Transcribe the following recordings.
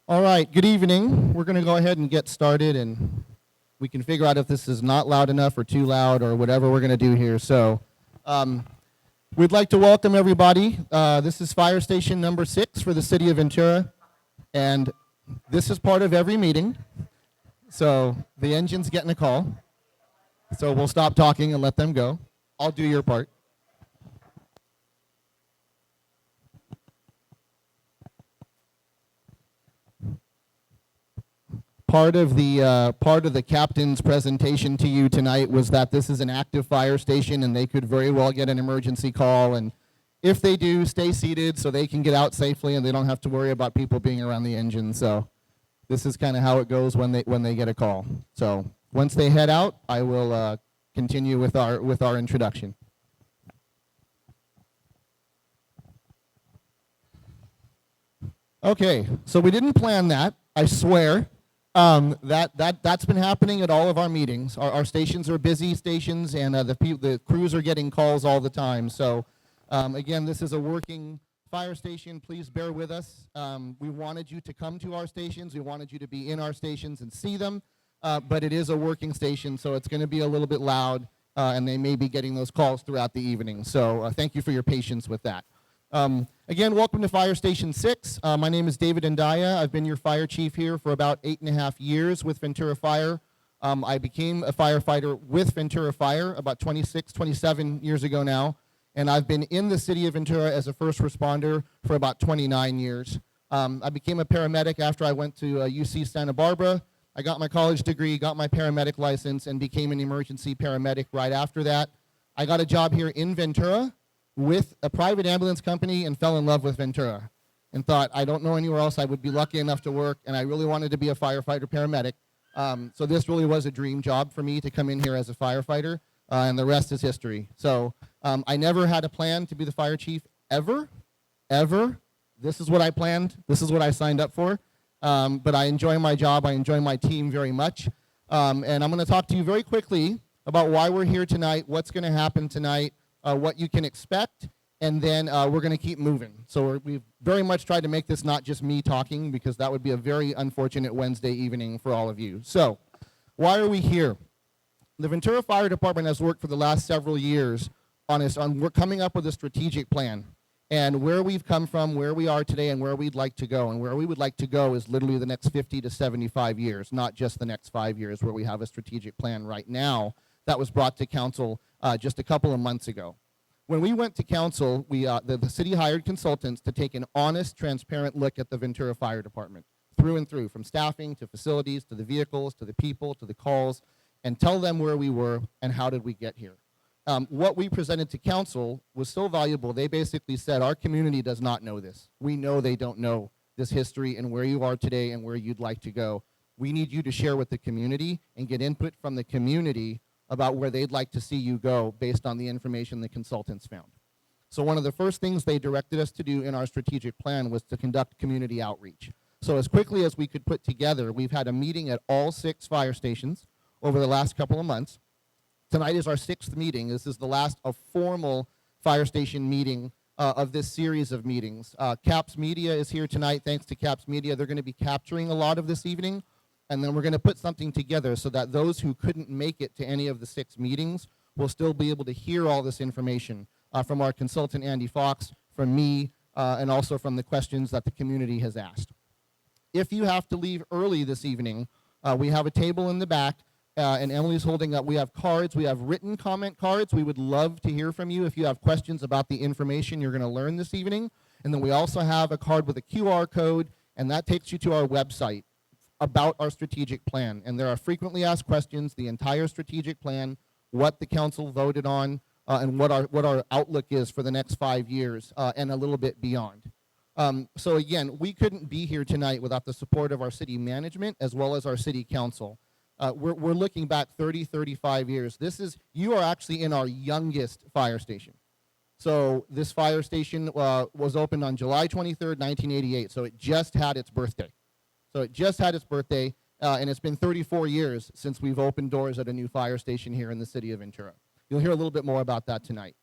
All right, good evening. We're going to go ahead and get started, and we can figure out if this is not loud enough or too loud or whatever we're going to do here. So we'd like to welcome everybody. This is fire station number 6 for the city of Ventura, and this is part of every meeting. So the engine's getting a call. So we'll stop talking and let them go. I'll do your part. Part of the captain's presentation to you tonight was that this is an active fire station and they could very well get an emergency call, and if they do, stay seated so they can get out safely and they don't have to worry about people being around the engine. So this is kind of how it goes when they get a call. So once they head out, I will continue with our introduction. Okay, so we didn't plan that, I swear. That's been happening at all of our meetings. Our stations are busy stations, and the crews are getting calls all the time. So again, this is a working fire station. Please bear with us. We wanted you to come to our stations. We wanted you to be in our stations and see them, but it is a working station, so it's going to be a little bit loud, and they may be getting those calls throughout the evening. So thank you for your patience with that. Again, welcome to Fire Station 6. My name is David Ndaya. I've been your fire chief here for about 8.5 years with Ventura Fire. I became a firefighter with Ventura Fire about 27 years ago now, and I've been in the city of Ventura as a first responder for about 29 years. I became a paramedic after I went to UC Santa Barbara. I got my college degree, got my paramedic license, and became an emergency paramedic right after that. I got a job here in Ventura with a private ambulance company and fell in love with Ventura and thought, I don't know anywhere else I would be lucky enough to work, and I really wanted to be a firefighter paramedic. So this really was a dream job for me to come in here as a firefighter, and the rest is history. So I never had a plan to be the fire chief ever. This is what I planned. This is what I signed up for. But I enjoy my job. I enjoy my team very much. And I'm going to talk to you very quickly about why we're here tonight, what's going to happen tonight, what you can expect, and then we're going to keep moving. So we've very much tried to make this not just me talking, because that would be a very unfortunate Wednesday evening for all of you. So why are we here? The Ventura Fire Department has worked for the last several years on we're coming up with a strategic plan, and where we've come from, where we are today, and where we'd like to go. And where we would like to go is literally the next 50 to 75 years, not just the next 5 years, where we have a strategic plan right now that was brought to council just a couple of months ago. When we went to council, the city hired consultants to take an honest, transparent look at the Ventura Fire Department, through and through, from staffing to facilities to the vehicles to the people to the calls, and tell them where we were and how did we get here. What we presented to council was so valuable, they basically said, our community does not know this. We know they don't know this history and where you are today and where you'd like to go. We need you to share with the community and get input from the community about where they'd like to see you go based on the information the consultants found. So one of the first things they directed us to do in our strategic plan was to conduct community outreach. So as quickly as we could put together, we've had a meeting at all 6 fire stations over the last couple of months. Tonight is our 6th meeting. This is the last formal fire station meeting of this series of meetings. CAPS Media is here tonight. Thanks to CAPS Media, they're going to be capturing a lot of this evening. And then we're going to put something together so that those who couldn't make it to any of the 6 meetings will still be able to hear all this information from our consultant, Andy Fox, from me, and also from the questions that the community has asked. If you have to leave early this evening, we have a table in the back, and Emily's holding up. We have cards. We have written comment cards. We would love to hear from you if you have questions about the information you're going to learn this evening. And then we also have a card with a QR code, and that takes you to our website about our strategic plan. And there are frequently asked questions, the entire strategic plan, what the council voted on, and what our outlook is for the next 5 years, and a little bit beyond. So again, we couldn't be here tonight without the support of our city management as well as our city council. We're looking back 30, 35 years. You are actually in our youngest fire station. So this fire station was opened on July 23rd, 1988, so it just had its birthday. And it's been 34 years since we've opened doors at a new fire station here in the city of Ventura. You'll hear a little bit more about that tonight.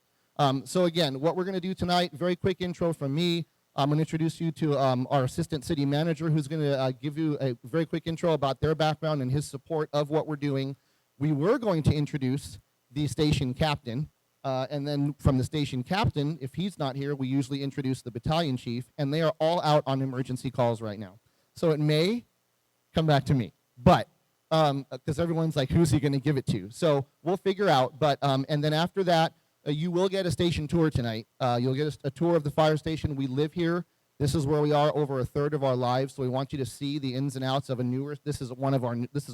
So again, what we're going to do tonight, very quick intro from me. I'm going to introduce you to our assistant city manager, who's going to give you a very quick intro about their background and his support of what we're doing. We were going to introduce the station captain, and then from the station captain, if he's not here, we usually introduce the battalion chief, and they are all out on emergency calls right now. So it may come back to me, but because everyone's like, who's he going to give it to? So we'll figure out, but and then after that, you will get a station tour tonight. You'll get a tour of the fire station. We live here. This is where we are over a third of our lives, so we want you to see the ins and outs of a newer, this is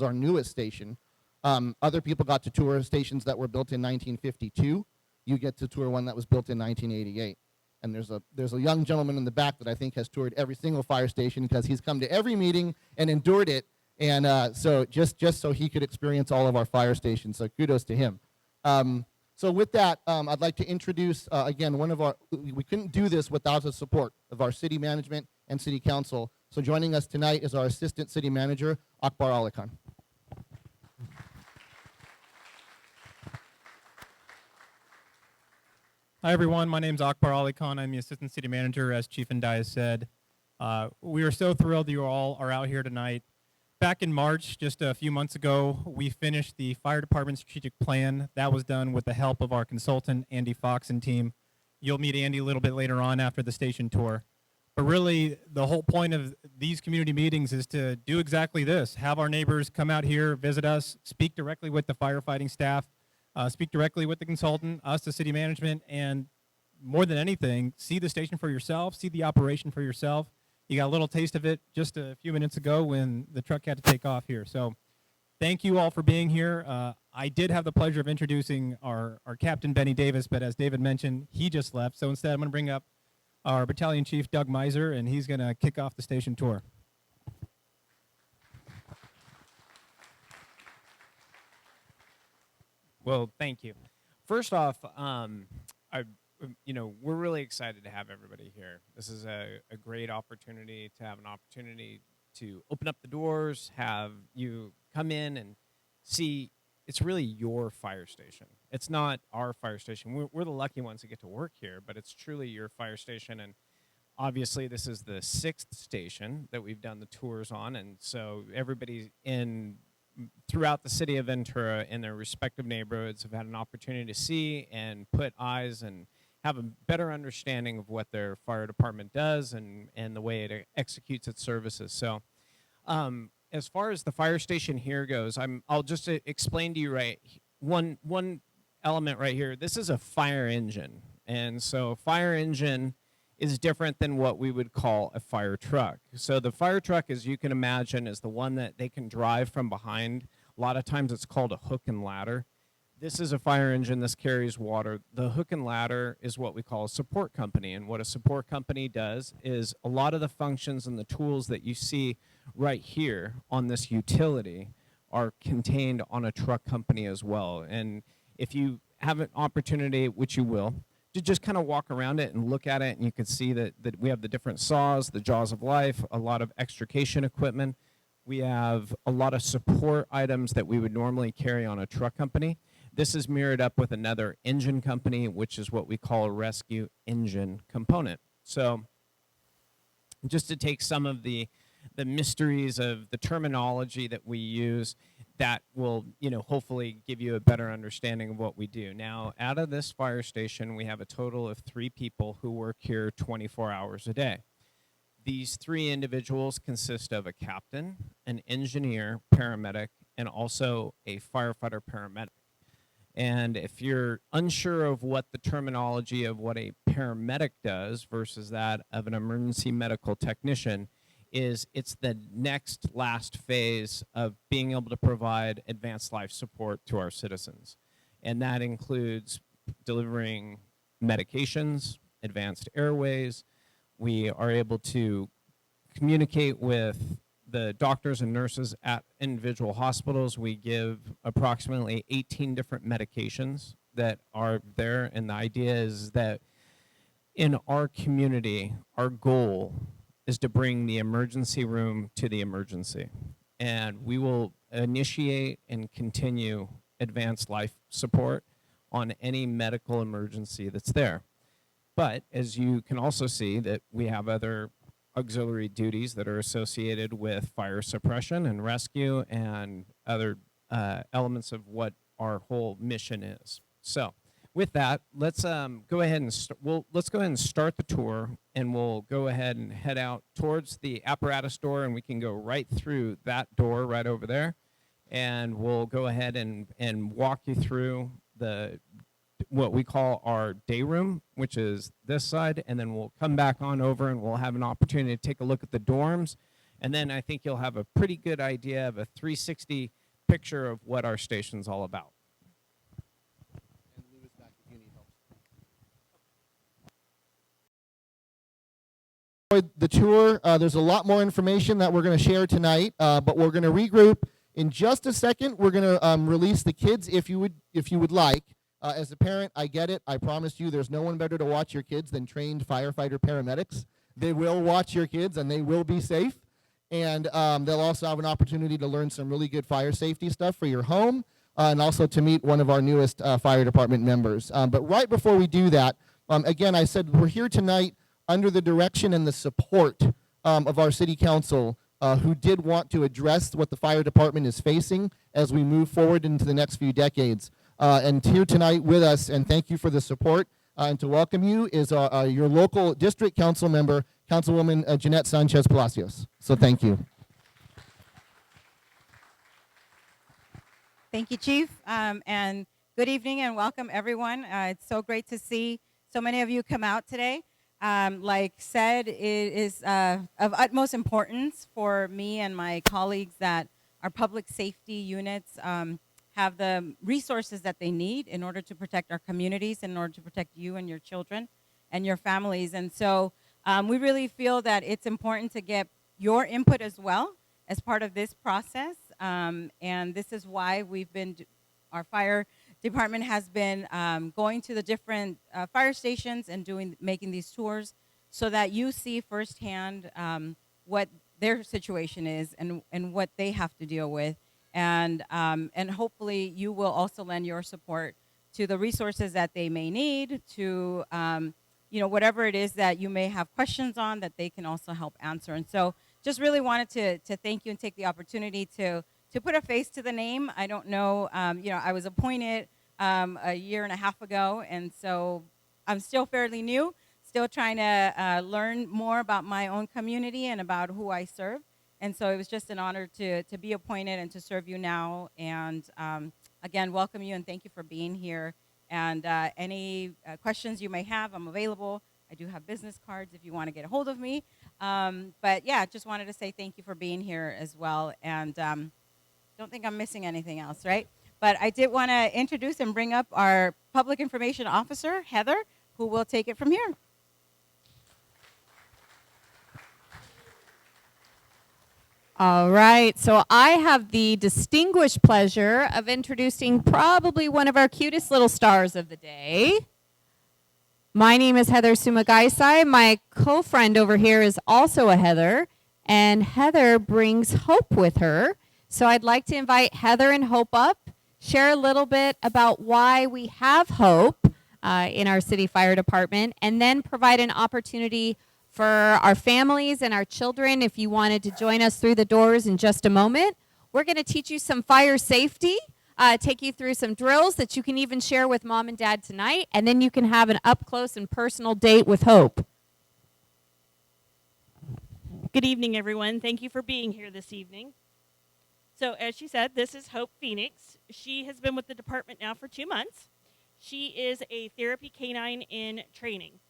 our newest station. Other people got to tour stations that were built in 1952. You get to tour one that was built in 1988. And there's a young gentleman in the back that I think has toured every single fire station because he's come to every meeting and endured it. And so just so he could experience all of our fire stations. So kudos to him. So with that, I'd like to introduce, again, we couldn't do this without the support of our city management and city council. So joining us tonight is our assistant city manager, Akbar Ali Khan. Hi everyone, my name is Akbar Ali Khan. I'm the assistant city manager, as Chief Ndai said. We are so thrilled you all are out here tonight. Back in March, just a few months ago, we finished the fire department strategic plan. That was done with the help of our consultant, Andy Fox and team. You'll meet Andy a little bit later on after the station tour. But really, the whole point of these community meetings is to do exactly this. Have our neighbors come out here, visit us, speak directly with the firefighting staff, speak directly with the consultant, us, the city management, and more than anything, see the station for yourself, see the operation for yourself. You got a little taste of it just a few minutes ago when the truck had to take off here. So thank you all for being here. I did have the pleasure of introducing our captain, Benny Davis, but as David mentioned, he just left. So instead, I'm going to bring up our battalion chief, Doug Miser, and he's going to kick off the station tour. Well, thank you. First off, we're really excited to have everybody here. This is a great opportunity to have an opportunity to open up the doors, have you come in and see it's really your fire station. It's not our fire station. We're the lucky ones that get to work here, but it's truly your fire station. And obviously, this is the 6th station that we've done the tours on. And so everybody throughout the city of Ventura in their respective neighborhoods have had an opportunity to see and put eyes and have a better understanding of what their fire department does and the way it executes its services. So as far as the fire station here goes, I'll just explain to you one element right here. This is a fire engine. And so fire engine is different than what we would call a fire truck. So the fire truck, as you can imagine, is the one that they can drive from behind. A lot of times it's called a hook and ladder. This is a fire engine. This carries water. The hook and ladder is what we call a support company. And what a support company does is a lot of the functions and the tools that you see right here on this utility are contained on a truck company as well. And if you have an opportunity, which you will, to just kind of walk around it and look at it, and you can see that we have the different saws, the jaws of life, a lot of extrication equipment. We have a lot of support items that we would normally carry on a truck company. This is mirrored up with another engine company, which is what we call a rescue engine component. So just to take some of the mysteries of the terminology that we use, that will, hopefully give you a better understanding of what we do. Now, out of this fire station, we have a total of 3 people who work here 24 hours a day. These 3 individuals consist of a captain, an engineer, paramedic, and also a firefighter paramedic. And if you're unsure of what the terminology of what a paramedic does versus that of an emergency medical technician is, it's the next last phase of being able to provide advanced life support to our citizens. And that includes delivering medications, advanced airways. We are able to communicate with the doctors and nurses at individual hospitals. We give approximately 18 different medications that are there, and the idea is that in our community, our goal is to bring the emergency room to the emergency. And we will initiate and continue advanced life support on any medical emergency that's there. But as you can also see that we have other auxiliary duties that are associated with fire suppression and rescue and other elements of what our whole mission is. So with that, let's go ahead and let's go ahead and start the tour, and we'll go ahead and head out towards the apparatus door, and we can go right through that door right over there, and we'll go ahead and walk you through what we call our day room, which is this side, and then we'll come back on over and we'll have an opportunity to take a look at the dorms, and then I think you'll have a pretty good idea of a 360 picture of what our station's all about. The tour, there's a lot more information that we're going to share tonight, but we're going to regroup in just a second. We're going to release the kids if you would like. As a parent, I get it. I promise you there's no one better to watch your kids than trained firefighter paramedics. They will watch your kids and they will be safe. And they'll also have an opportunity to learn some really good fire safety stuff for your home and also to meet one of our newest fire department members. But right before we do that, again, I said we're here tonight under the direction and the support of our city council who did want to address what the fire department is facing as we move forward into the next few decades. And here tonight with us, and thank you for the support, and to welcome you is your local district council member, Councilwoman Jeanette Sanchez Palacios. So thank you. Thank you, Chief, and good evening and welcome everyone. It's so great to see so many of you come out today. Like said, it is of utmost importance for me and my colleagues that our public safety units have the resources that they need in order to protect our communities, in order to protect you and your children and your families. And so we really feel that it's important to get your input as well as part of this process. And this is why our fire department has been going to the different fire stations and making these tours so that you see firsthand what their situation is and what they have to deal with. And hopefully you will also lend your support to the resources that they may need to, whatever it is that you may have questions on that they can also help answer. And so just really wanted to thank you and take the opportunity to put a face to the name. I don't know, I was appointed a year and a half ago, and so I'm still fairly new, still trying to learn more about my own community and about who I serve. And so it was just an honor to be appointed and to serve you now. And again, welcome you and thank you for being here. And any questions you may have, I'm available. I do have business cards if you want to get a hold of me. But yeah, just wanted to say thank you for being here as well. And don't think I'm missing anything else, right? But I did want to introduce and bring up our Public Information Officer, Heather, who will take it from here. All right, so I have the distinguished pleasure of introducing probably one of our cutest little stars of the day. My name is Heather Sumagaisai. My co-friend over here is also a Heather, and Heather brings hope with her. So I'd like to invite Heather and Hope up, share a little bit about why we have hope in our city fire department, and then provide an opportunity for our families and our children, if you wanted to join us through the doors in just a moment. We're going to teach you some fire safety, take you through some drills that you can even share with mom and dad tonight, and then you can have an up-close and personal date with Hope. Good evening, everyone. Thank you for being here this evening. So as she said, this is Hope Phoenix. She has been with the department now for 2 months. She is a therapy canine in training.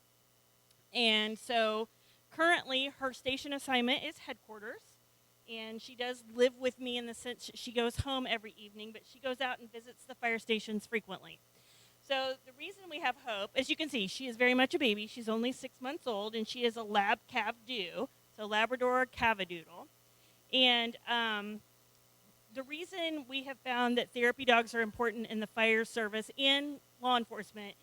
And so currently her station assignment is headquarters, and she does live with me in the sense she goes home every evening, but she goes out and visits the fire stations frequently. So the reason we have Hope, as you can see, she is very much a baby. She's only 6 months old, and she is a Lab Cavdo, so Labrador Cavadoodle. And the reason we have found that therapy dogs are important in the fire service and law enforcement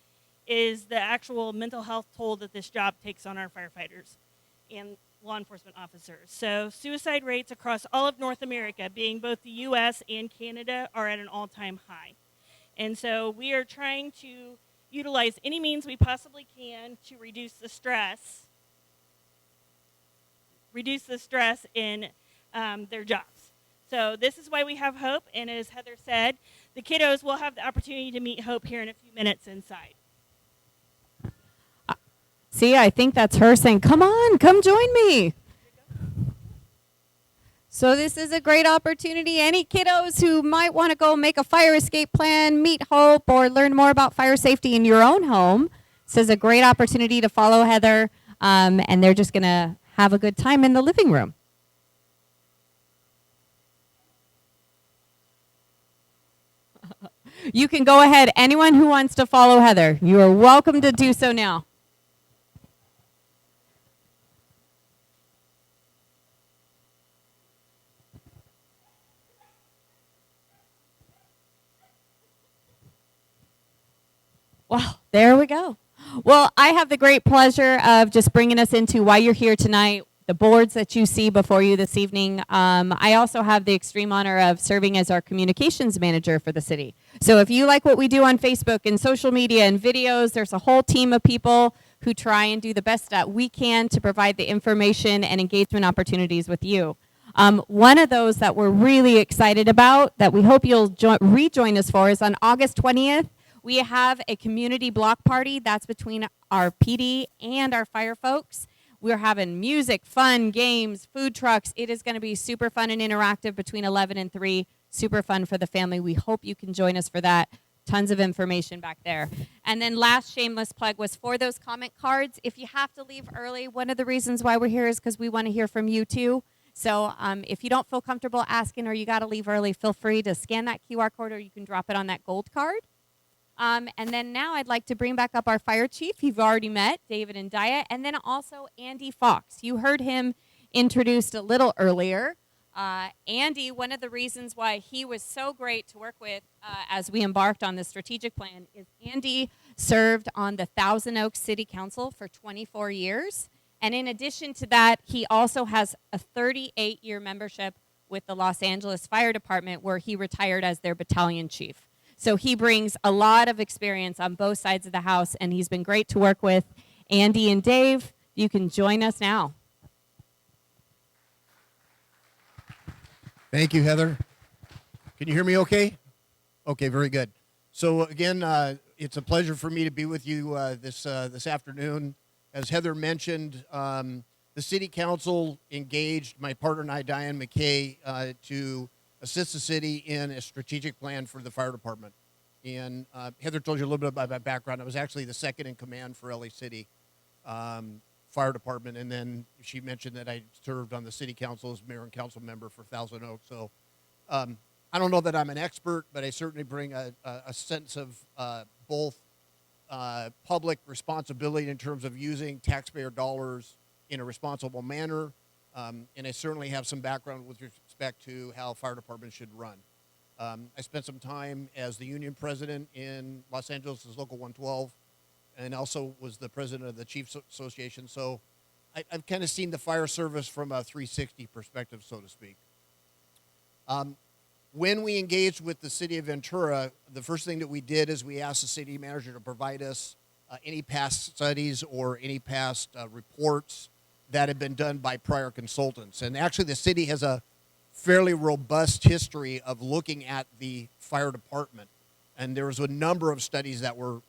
is the actual mental health toll that this job takes on our firefighters and law enforcement officers. So suicide rates across all of North America, being both the U.S. and Canada, are at an all-time high. And so we are trying to, utilize any means we possibly can to reduce the stress in their jobs. So this is why we have Hope, and as Heather said, the kiddos will have the opportunity to meet Hope here in a few minutes inside. See, I think that's her saying, come on, come join me. So this is a great opportunity. Any kiddos who might want to go make a fire escape plan, meet Hope, or learn more about fire safety in your own home, this is a great opportunity to follow Heather, and they're just going to have a good time in the living room. You can go ahead. Anyone who wants to follow Heather, you are welcome to do so now. Well, there we go. Well, I have the great pleasure of just bringing us into why you're here tonight, the boards that you see before you this evening. I also have the extreme honor of serving as our communications manager for the city. So if you like what we do on Facebook and social media and videos, there's a whole team of people who try and do the best that we can to provide the information and engagement opportunities with you. One of those that we're really excited about that we hope you'll rejoin us for is on August 20th. We have a community block party that's between our PD and our fire folks. We're having music, fun, games, food trucks. It is going to be super fun and interactive between 11 and 3. Super fun for the family. We hope you can join us for that. Tons of information back there. And then last shameless plug was for those comment cards. If you have to leave early, one of the reasons why we're here is because we want to hear from you too. So if you don't feel comfortable asking or you got to leave early, feel free to scan that QR code or you can drop it on that gold card. And then now I'd like to bring back up our fire chief you've already met, David and Dia, and then also Andy Fox. You heard him introduced a little earlier. Andy, one of the reasons why he was so great to work with as we embarked on the strategic plan is Andy served on the Thousand Oaks City Council for 24 years. And in addition to that, he also has a 38-year membership with the Los Angeles Fire Department where he retired as their battalion chief. So he brings a lot of experience on both sides of the house, and he's been great to work with. Andy and Dave, you can join us now. Thank you, Heather. Can you hear me okay? Okay, very good. So again, it's a pleasure for me to be with you this afternoon. As Heather mentioned, the City Council engaged my partner and I, Diane McKay, to assist the city in a strategic plan for the fire department. And Heather told you a little bit about my background. I was actually the second in command for LA City Fire Department, and then she mentioned that I served on the City Council as mayor and council member for Thousand Oaks. So I don't know that I'm an expert, but I certainly bring a sense of both public responsibility in terms of using taxpayer dollars in a responsible manner, and I certainly have some background with respect to how fire departments should run. I spent some time as the union president in Los Angeles' Local 112, and also was the president of the Chiefs Association. So I've kind of seen the fire service from a 360 perspective, so to speak. When we engaged with the city of Ventura, the first thing that we did is we asked the city manager to provide us any past studies or any past reports that had been done by prior consultants. And actually the city has a fairly robust history of looking at the fire department. And there was a number of studies that were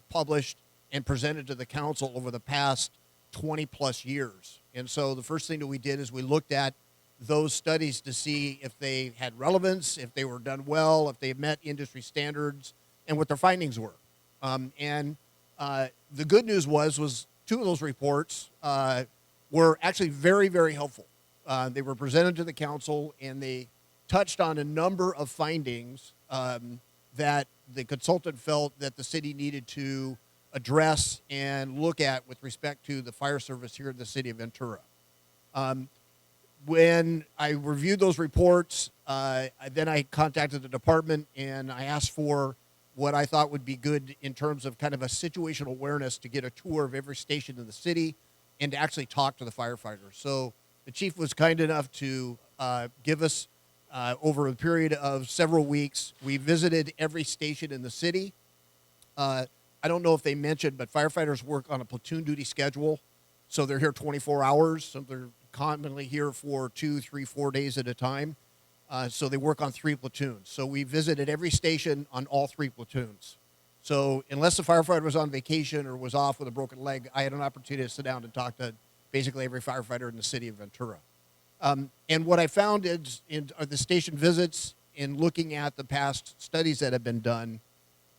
published and presented to the council over the past 20 plus years. And so the first thing that we did is we looked at those studies to see if they had relevance, if they were done well, if they met industry standards, and what their findings were. The good news was two of those reports were actually very, very helpful. They were presented to the council, and they touched on a number of findings that the consultant felt that the city needed to address and look at with respect to the fire service here in the city of Ventura. When I reviewed those reports, then I contacted the department and I asked for what I thought would be good in terms of kind of a situational awareness to get a tour of every station in the city and to actually talk to the firefighters. So the chief was kind enough to give us, over a period of several weeks, we visited every station in the city. I don't know if they mentioned, but firefighters work on a platoon duty schedule. So they're here 24 hours. So they're commonly here for 2, 3, 4 days at a time. So they work on 3 platoons. So we visited every station on all 3 platoons. So unless the firefighter was on vacation or was off with a broken leg, I had an opportunity to sit down and talk to basically every firefighter in the city of Ventura. And what I found is in the station visits, in looking at the past studies that have been done,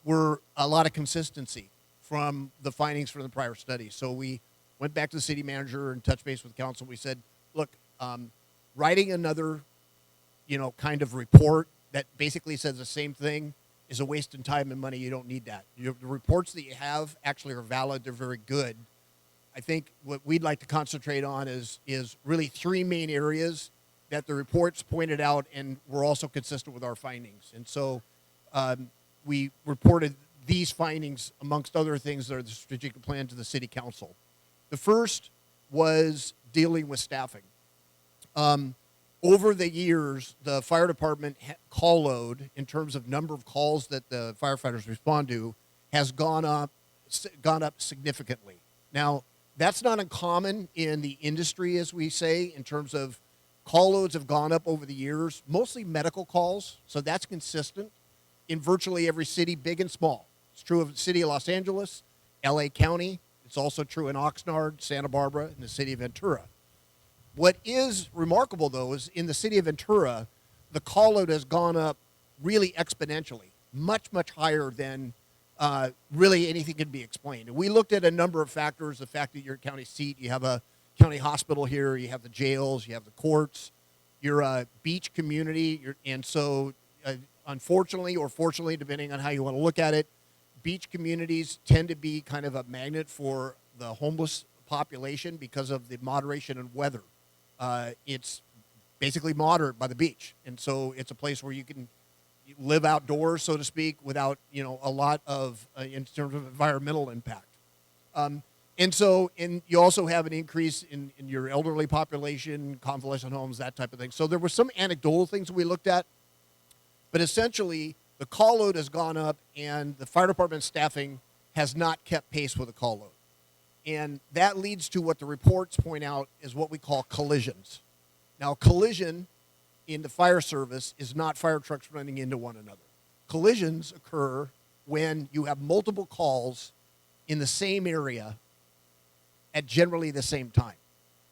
were a lot of consistency from the findings from the prior study. So we went back to the city manager and touched base with council. We said, look, writing another, kind of report that basically says the same thing is a waste of time and money. You don't need that. The reports that you have actually are valid. They're very good. I think what we'd like to concentrate on is really 3 main areas that the reports pointed out and were also consistent with our findings. And so we reported these findings, amongst other things, that are the strategic plan to the city council. The first was dealing with staffing. Over the years, the fire department call load, in terms of number of calls that the firefighters respond to, has gone up significantly. Now, that's not uncommon in the industry, as we say, in terms of call loads have gone up over the years, mostly medical calls, so that's consistent in virtually every city, big and small. It's true of the city of Los Angeles, LA County. It's also true in Oxnard, Santa Barbara, and the city of Ventura. What is remarkable, though, is in the city of Ventura, the call load has gone up really exponentially, much, much higher than really anything could be explained. And we looked at a number of factors, the fact that you're a county seat, you have a county hospital here, you have the jails, you have the courts, you're a beach community, and so unfortunately or fortunately, depending on how you want to look at it, beach communities tend to be kind of a magnet for the homeless population because of the moderation in weather. It's basically moderate by the beach, and so it's a place where you can live outdoors, so to speak, without a lot of in terms of environmental impact. And you also have an increase in your elderly population, convalescent homes, that type of thing. So there were some anecdotal things we looked at, but essentially the call load has gone up, and the fire department staffing has not kept pace with the call load. And that leads to what the reports point out is what we call collisions. Now, collision in the fire service is not fire trucks running into one another. Collisions occur when you have multiple calls in the same area at generally the same time.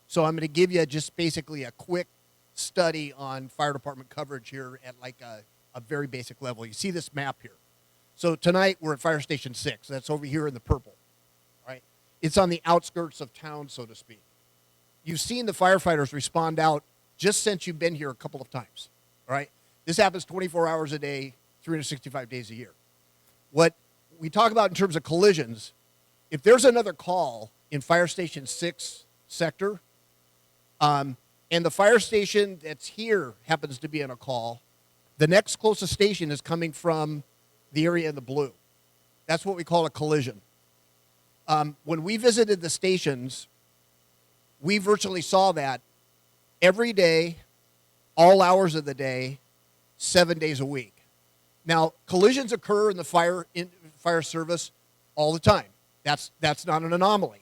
So I'm going to give you just basically a quick study on fire department coverage here at like a very basic level. You see this map here. So tonight we're at Fire Station 6. That's over here in the purple. Right? It's on the outskirts of town, so to speak. You've seen the firefighters respond out just since you've been here a couple of times. All right? This happens 24 hours a day, 365 days a year. What we talk about in terms of collisions, if there's another call in Fire Station 6 sector, and the fire station that's here happens to be on a call, the next closest station is coming from the area in the blue. That's what we call a collision. When we visited the stations, we virtually saw that every day, all hours of the day, 7 days a week. Now, collisions occur in the fire service all the time. That's not an anomaly.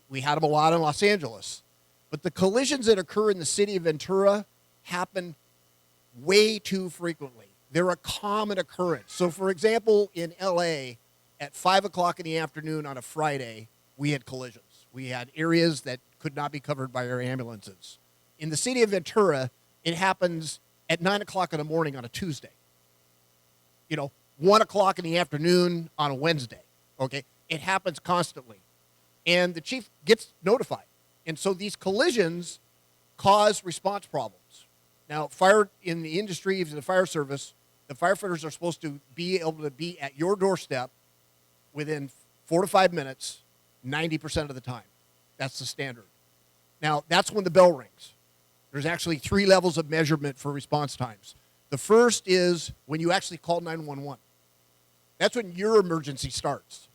We had them a lot in Los Angeles. But the collisions that occur in the city of Ventura happen way too frequently. They're a common occurrence. So, for example, in LA, at 5 o'clock in the afternoon on a Friday, we had collisions. We had areas that could not be covered by our ambulances. In the city of Ventura, it happens at 9 o'clock in the morning on a Tuesday. 1 o'clock in the afternoon on a Wednesday. Okay? It happens constantly. And the chief gets notified. And so these collisions cause response problems. Now, fire in the industry, in the fire service, the firefighters are supposed to be able to be at your doorstep within 4 to 5 minutes, 90% of the time. That's the standard. Now, that's when the bell rings. There's actually 3 levels of measurement for response times. The first is when you actually call 911. That's when your emergency starts.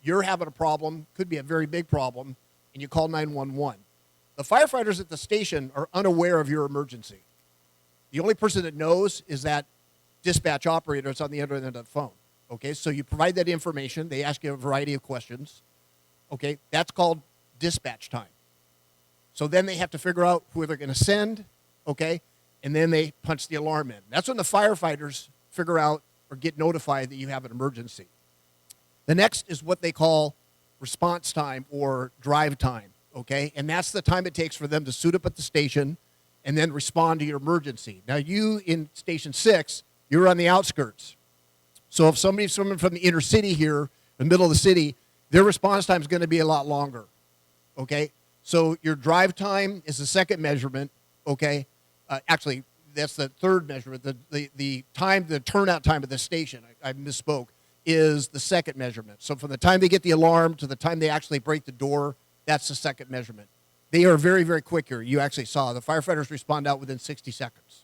You're having a problem, could be a very big problem, and you call 911. The firefighters at the station are unaware of your emergency. The only person that knows is that dispatch operator that's on the other end of the phone. Okay, so you provide that information. They ask you a variety of questions. Okay, that's called dispatch time. So then they have to figure out who they're going to send, okay, and then they punch the alarm in. That's when the firefighters figure out or get notified that you have an emergency. The next is what they call response time or drive time, okay, and that's the time it takes for them to suit up at the station and then respond to your emergency. Now, you in Station 6, you're on the outskirts. So if somebody's coming from the inner city here, the middle of the city, their response time is going to be a lot longer, okay? So your drive time is the second measurement, okay? Actually, that's the third measurement. The time, the turnout time of the station, I misspoke, is the second measurement. So from the time they get the alarm to the time they actually break the door, that's the second measurement. They are very, very quick here. You actually saw the firefighters respond out within 60 seconds.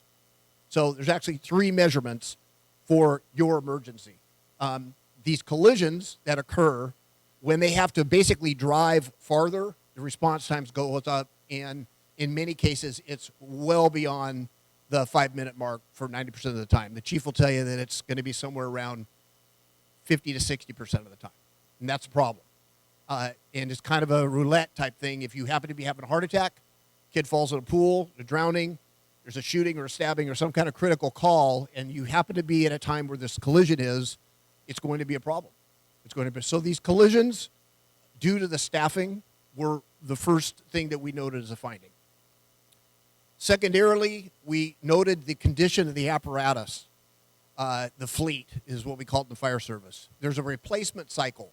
So there's actually 3 measurements for your emergency. These collisions that occur when they have to basically drive farther, the response times go up, and in many cases, it's well beyond the 5-minute mark for 90% of the time. The chief will tell you that it's going to be somewhere around 50 to 60% of the time, and that's a problem. And it's kind of a roulette type thing. If you happen to be having a heart attack, kid falls in a pool, they're drowning, there's a shooting or a stabbing or some kind of critical call, and you happen to be at a time where this collision is, it's going to be a problem. It's going to be, so these collisions, due to the staffing, were the first thing that we noted as a finding. Secondarily, we noted the condition of the apparatus. The fleet is what we call it in the fire service. There's a replacement cycle.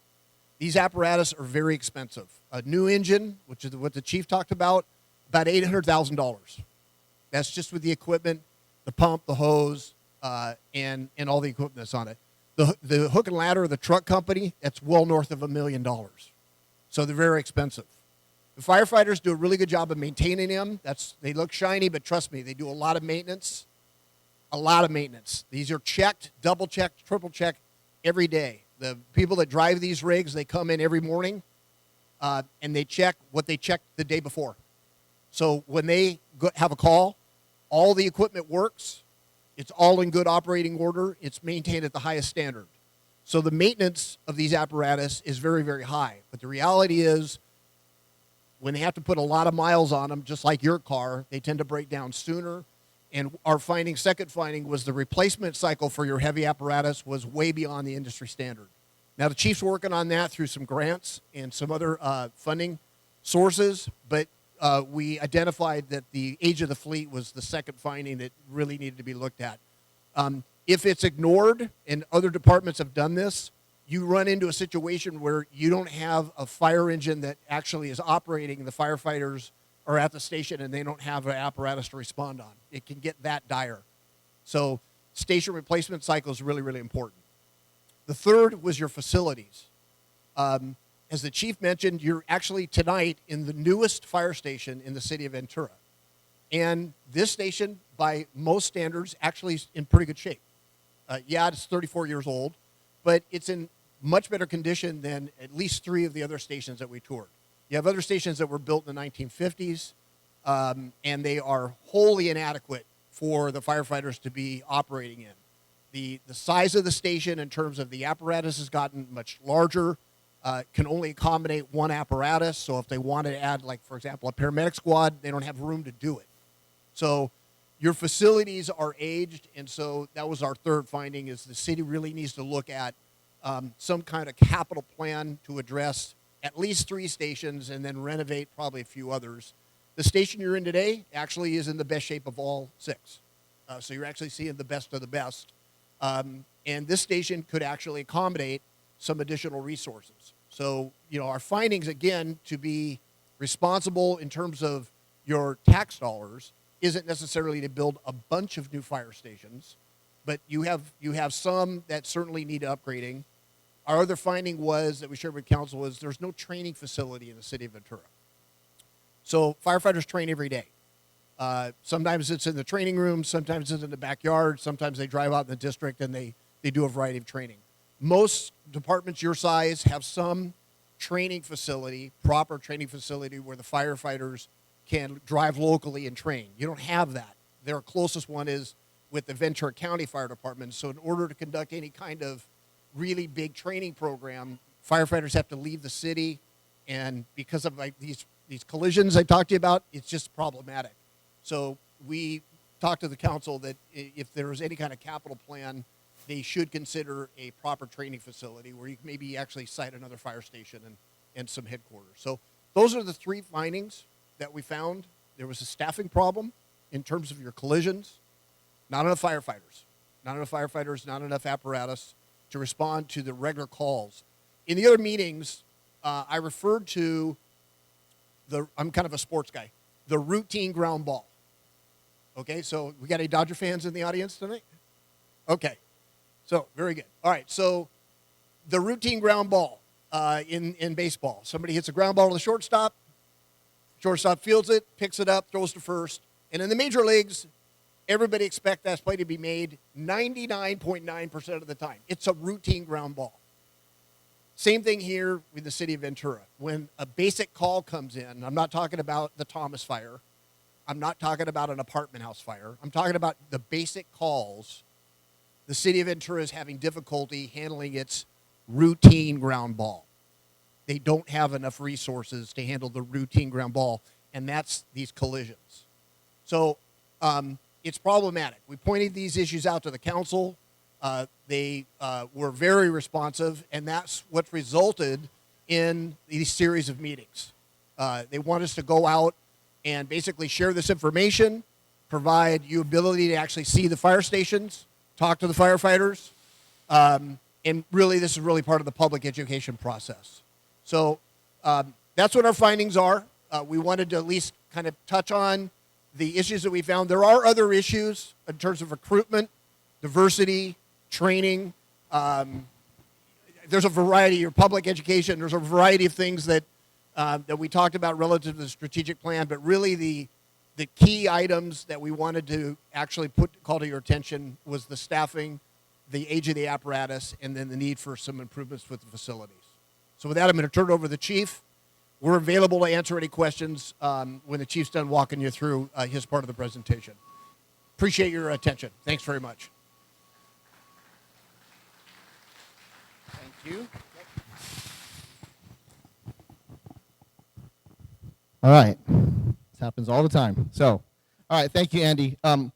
These apparatus are very expensive. A new engine, which is what the chief talked about $800,000. That's just with the equipment, the pump, the hose, and all the equipment that's on it. The hook and ladder of the truck company, that's well north of $1 million. So they're very expensive. The firefighters do a really good job of maintaining them. They look shiny, but trust me, they do a lot of maintenance. A lot of maintenance. These are checked, double checked, triple checked every day. The people that drive these rigs, they come in every morning and they check what they checked the day before. So when they have a call, all the equipment works. It's all in good operating order. It's maintained at the highest standard. So the maintenance of these apparatus is very, very high. But the reality is, when they have to put a lot of miles on them, just like your car, they tend to break down sooner. And our second finding was the replacement cycle for your heavy apparatus was way beyond the industry standard. Now, the chief's working on that through some grants and some other funding sources, but we identified that the age of the fleet was the second finding that really needed to be looked at. If it's ignored, and other departments have done this, you run into a situation where you don't have a fire engine that actually is operating. The firefighters are at the station and they don't have an apparatus to respond on. It can get that dire. So station replacement cycle is really, really important. The third was your facilities. As the chief mentioned, you're actually tonight in the newest fire station in the city of Ventura. And this station, by most standards, actually is in pretty good shape. Yeah, it's 34 years old, but it's in much better condition than at least 3 of the other stations that we toured. You have other stations that were built in the 1950s, and they are wholly inadequate for the firefighters to be operating in. The size of the station in terms of the apparatus has gotten much larger, can only accommodate one apparatus. So if they wanted to add, like, for example, a paramedic squad, they don't have room to do it. So your facilities are aged, and so that was our third finding, is the city really needs to look at some kind of capital plan to address at least 3 stations and then renovate probably a few others. The station you're in today actually is in the best shape of all 6. So you're actually seeing the best of the best. And this station could actually accommodate some additional resources. So, our findings, again, to be responsible in terms of your tax dollars isn't necessarily to build a bunch of new fire stations, but you have some that certainly need upgrading. Our other finding was that we shared with council was there's no training facility in the city of Ventura. So firefighters train every day. Sometimes it's in the training room, sometimes it's in the backyard, sometimes they drive out in the district and they do a variety of training. Most departments your size have some training facility, proper training facility where the firefighters can drive locally and train. You don't have that. Their closest one is with the Ventura County Fire Department. So in order to conduct any kind of really big training program. Firefighters have to leave the city, and because of like these collisions I talked to you about, it's just problematic. So we talked to the council that if there was any kind of capital plan, they should consider a proper training facility where you can maybe actually site another fire station and some headquarters. So those are the 3 findings that we found. There was a staffing problem in terms of your collisions, not enough firefighters, not enough apparatus to respond to the regular calls. In the other meetings, I referred to I'm kind of a sports guy, the routine ground ball. Okay, so we got any Dodger fans in the audience tonight? Okay, so very good. All right, so the routine ground ball in baseball. Somebody hits a ground ball to the shortstop fields it, picks it up, throws to first. And in the major leagues, everybody expects that play to be made 99.9% of the time. It's a routine ground ball. Same thing here with the city of Ventura. When a basic call comes in, I'm not talking about the Thomas fire. I'm not talking about an apartment house fire. I'm talking about the basic calls. The city of Ventura is having difficulty handling its routine ground ball. They don't have enough resources to handle the routine ground ball, and that's these collisions. So it's problematic. We pointed these issues out to the council. They were very responsive, and that's what resulted in these series of meetings. They want us to go out and basically share this information, provide you ability to actually see the fire stations, talk to the firefighters, and really this is really part of the public education process. So that's what our findings are. We wanted to at least kind of touch on the issues that we found. There are other issues in terms of recruitment, diversity, training. There's a variety of public education. There's a variety of things that we talked about relative to the strategic plan, but really the key items that we wanted to actually call to your attention was the staffing, the age of the apparatus, and then the need for some improvements with the facilities. So with that, I'm going to turn it over to the chief. We're available to answer any questions when the chief's done walking you through his part of the presentation. Appreciate your attention. Thanks very much. Thank you. All right. This happens all the time. So, all right, thank you, Andy. I'm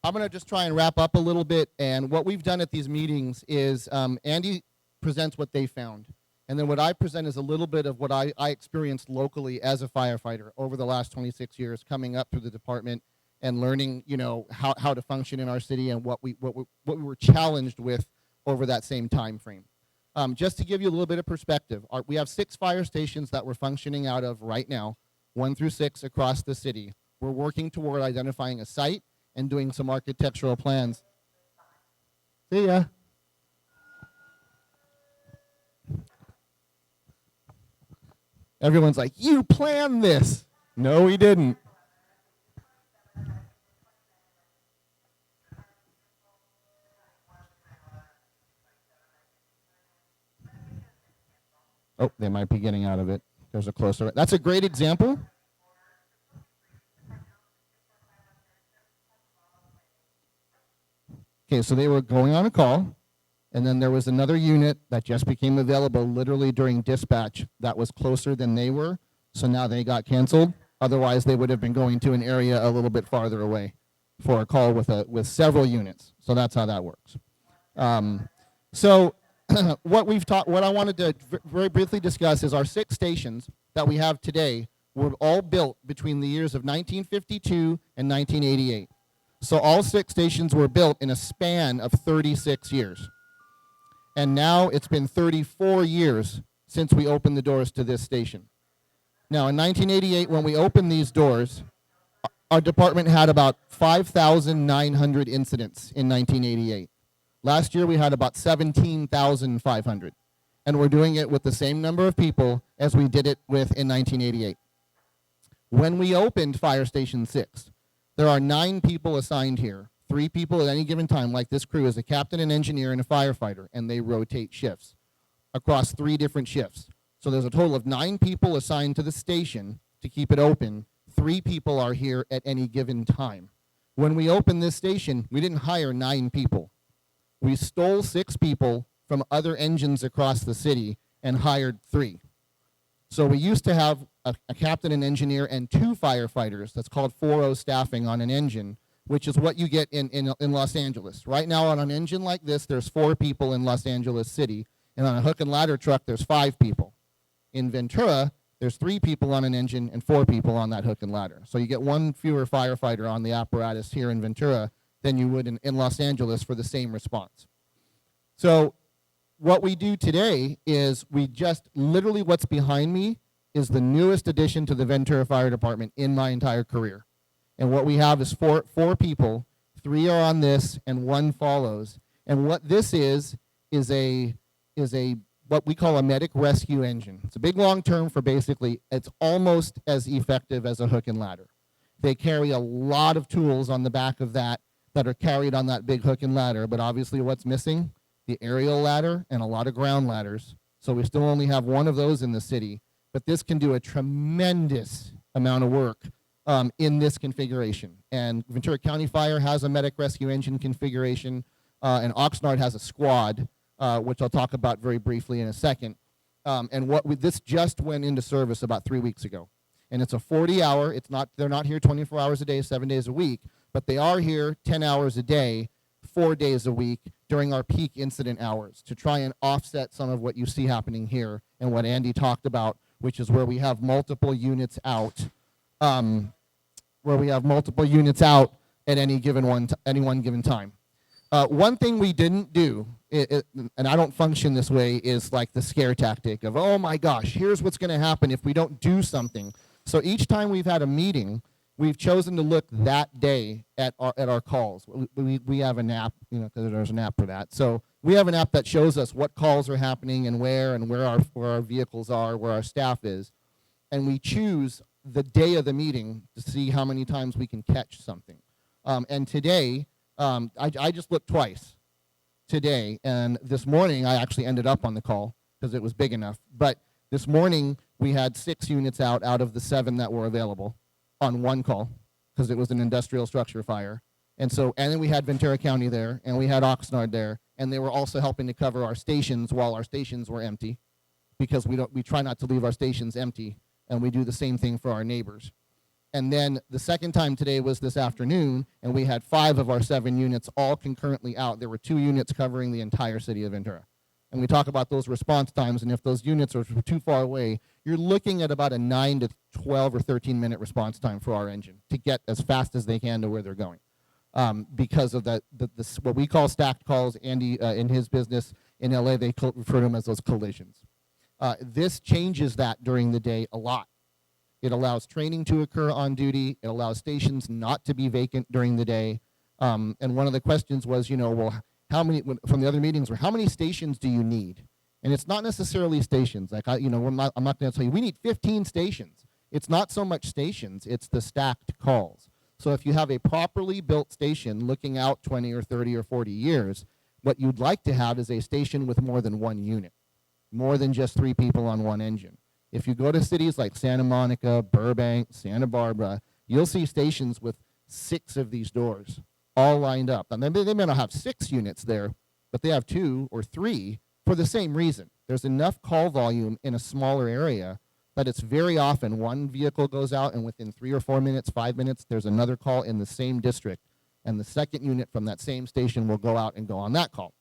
going to just try and wrap up a little bit. And what we've done at these meetings is Andy presents what they found. And then what I present is a little bit of what I experienced locally as a firefighter over the last 26 years, coming up through the department and learning, you know, how to function in our city and what we were challenged with over that same time frame. Just to give you a little bit of perspective, we have 6 fire stations that we're functioning out of right now, 1 through 6 across the city. We're working toward identifying a site and doing some architectural plans. See ya. Everyone's like, you planned this. No, we didn't. Oh, they might be getting out of it. There's a closer. That's a great example. Okay, so they were going on a call, and then there was another unit that just became available literally during dispatch that was closer than they were, so now they got canceled. Otherwise, they would have been going to an area a little bit farther away for a call with several units. So that's how that works. So what I wanted to very briefly discuss is our 6 stations that we have today were all built between the years of 1952 and 1988. So all 6 stations were built in a span of 36 years. And now it's been 34 years since we opened the doors to this station. Now in 1988, when we opened these doors, our department had about 5,900 incidents in 1988. Last year we had about 17,500. And we're doing it with the same number of people as we did it with in 1988. When we opened Fire Station 6, there are 9 people assigned here. 3 people at any given time, like this crew, is a captain, an engineer, and a firefighter, and they rotate shifts across 3 different shifts. So there's a total of 9 people assigned to the station to keep it open. 3 people are here at any given time. When we opened this station, we didn't hire 9 people. We stole 6 people from other engines across the city and hired 3. So we used to have a captain, an engineer, and 2 firefighters. That's called 4-0 staffing on an engine, which is what you get in Los Angeles. Right now on an engine like this, there's 4 people in Los Angeles City, and on a hook and ladder truck, there's 5 people. In Ventura, there's 3 people on an engine and 4 people on that hook and ladder. So you get 1 fewer firefighter on the apparatus here in Ventura than you would in Los Angeles for the same response. So what we do today is we just, literally what's behind me is the newest addition to the Ventura Fire Department in my entire career. And what we have is four people, 3 are on this and 1 follows. And what this is a what we call a medic rescue engine. It's a big long term for basically, it's almost as effective as a hook and ladder. They carry a lot of tools on the back of that are carried on that big hook and ladder, but obviously what's missing? The aerial ladder and a lot of ground ladders. So we still only have 1 of those in the city, but this can do a tremendous amount of work in this configuration. And Ventura County Fire has a medic rescue engine configuration, and Oxnard has a squad, which I'll talk about very briefly in a second. And this just went into service about 3 weeks ago. And it's a 40-hour, they're not here 24 hours a day, 7 days a week, but they are here 10 hours a day, 4 days a week during our peak incident hours to try and offset some of what you see happening here and what Andy talked about, which is where we have multiple units out, at any one given time. One thing we didn't do, and I don't function this way, is like the scare tactic of, oh my gosh, here's what's going to happen if we don't do something. So each time we've had a meeting, we've chosen to look that day at our calls. We have an app, because there's an app for that. So we have an app that shows us what calls are happening and where our vehicles are, where our staff is, and we choose the day of the meeting to see how many times we can catch something. And today, I just looked twice today, and this morning I actually ended up on the call because it was big enough. But this morning we had 6 units out of the 7 that were available on 1 call because it was an industrial structure fire. And then we had Ventura County there, and we had Oxnard there, and they were also helping to cover our stations while our stations were empty, because we try not to leave our stations empty, and we do the same thing for our neighbors. And then the second time today was this afternoon, and we had 5 of our 7 units all concurrently out. There were 2 units covering the entire city of Ventura. And we talk about those response times, and if those units are too far away, you're looking at about a 9 to 12 or 13-minute response time for our engine to get as fast as they can to where they're going. Because of what we call stacked calls. Andy, in his business in LA, they refer to them as those collisions. This changes that during the day a lot. It allows training to occur on duty. It allows stations not to be vacant during the day. And one of the questions was, how many, from the other meetings, were how many stations do you need? And it's not necessarily stations. Like, I'm not going to tell you, we need 15 stations. It's not so much stations, it's the stacked calls. So if you have a properly built station looking out 20 or 30 or 40 years, what you'd like to have is a station with more than 1 unit, more than just 3 people on 1 engine. If you go to cities like Santa Monica, Burbank, Santa Barbara, you'll see stations with 6 of these doors all lined up. And they may not have 6 units there, but they have 2 or 3 for the same reason. There's enough call volume in a smaller area that it's very often 1 vehicle goes out, and within 3 or 4 minutes, 5 minutes, there's another call in the same district, and the second unit from that same station will go out and go on that call.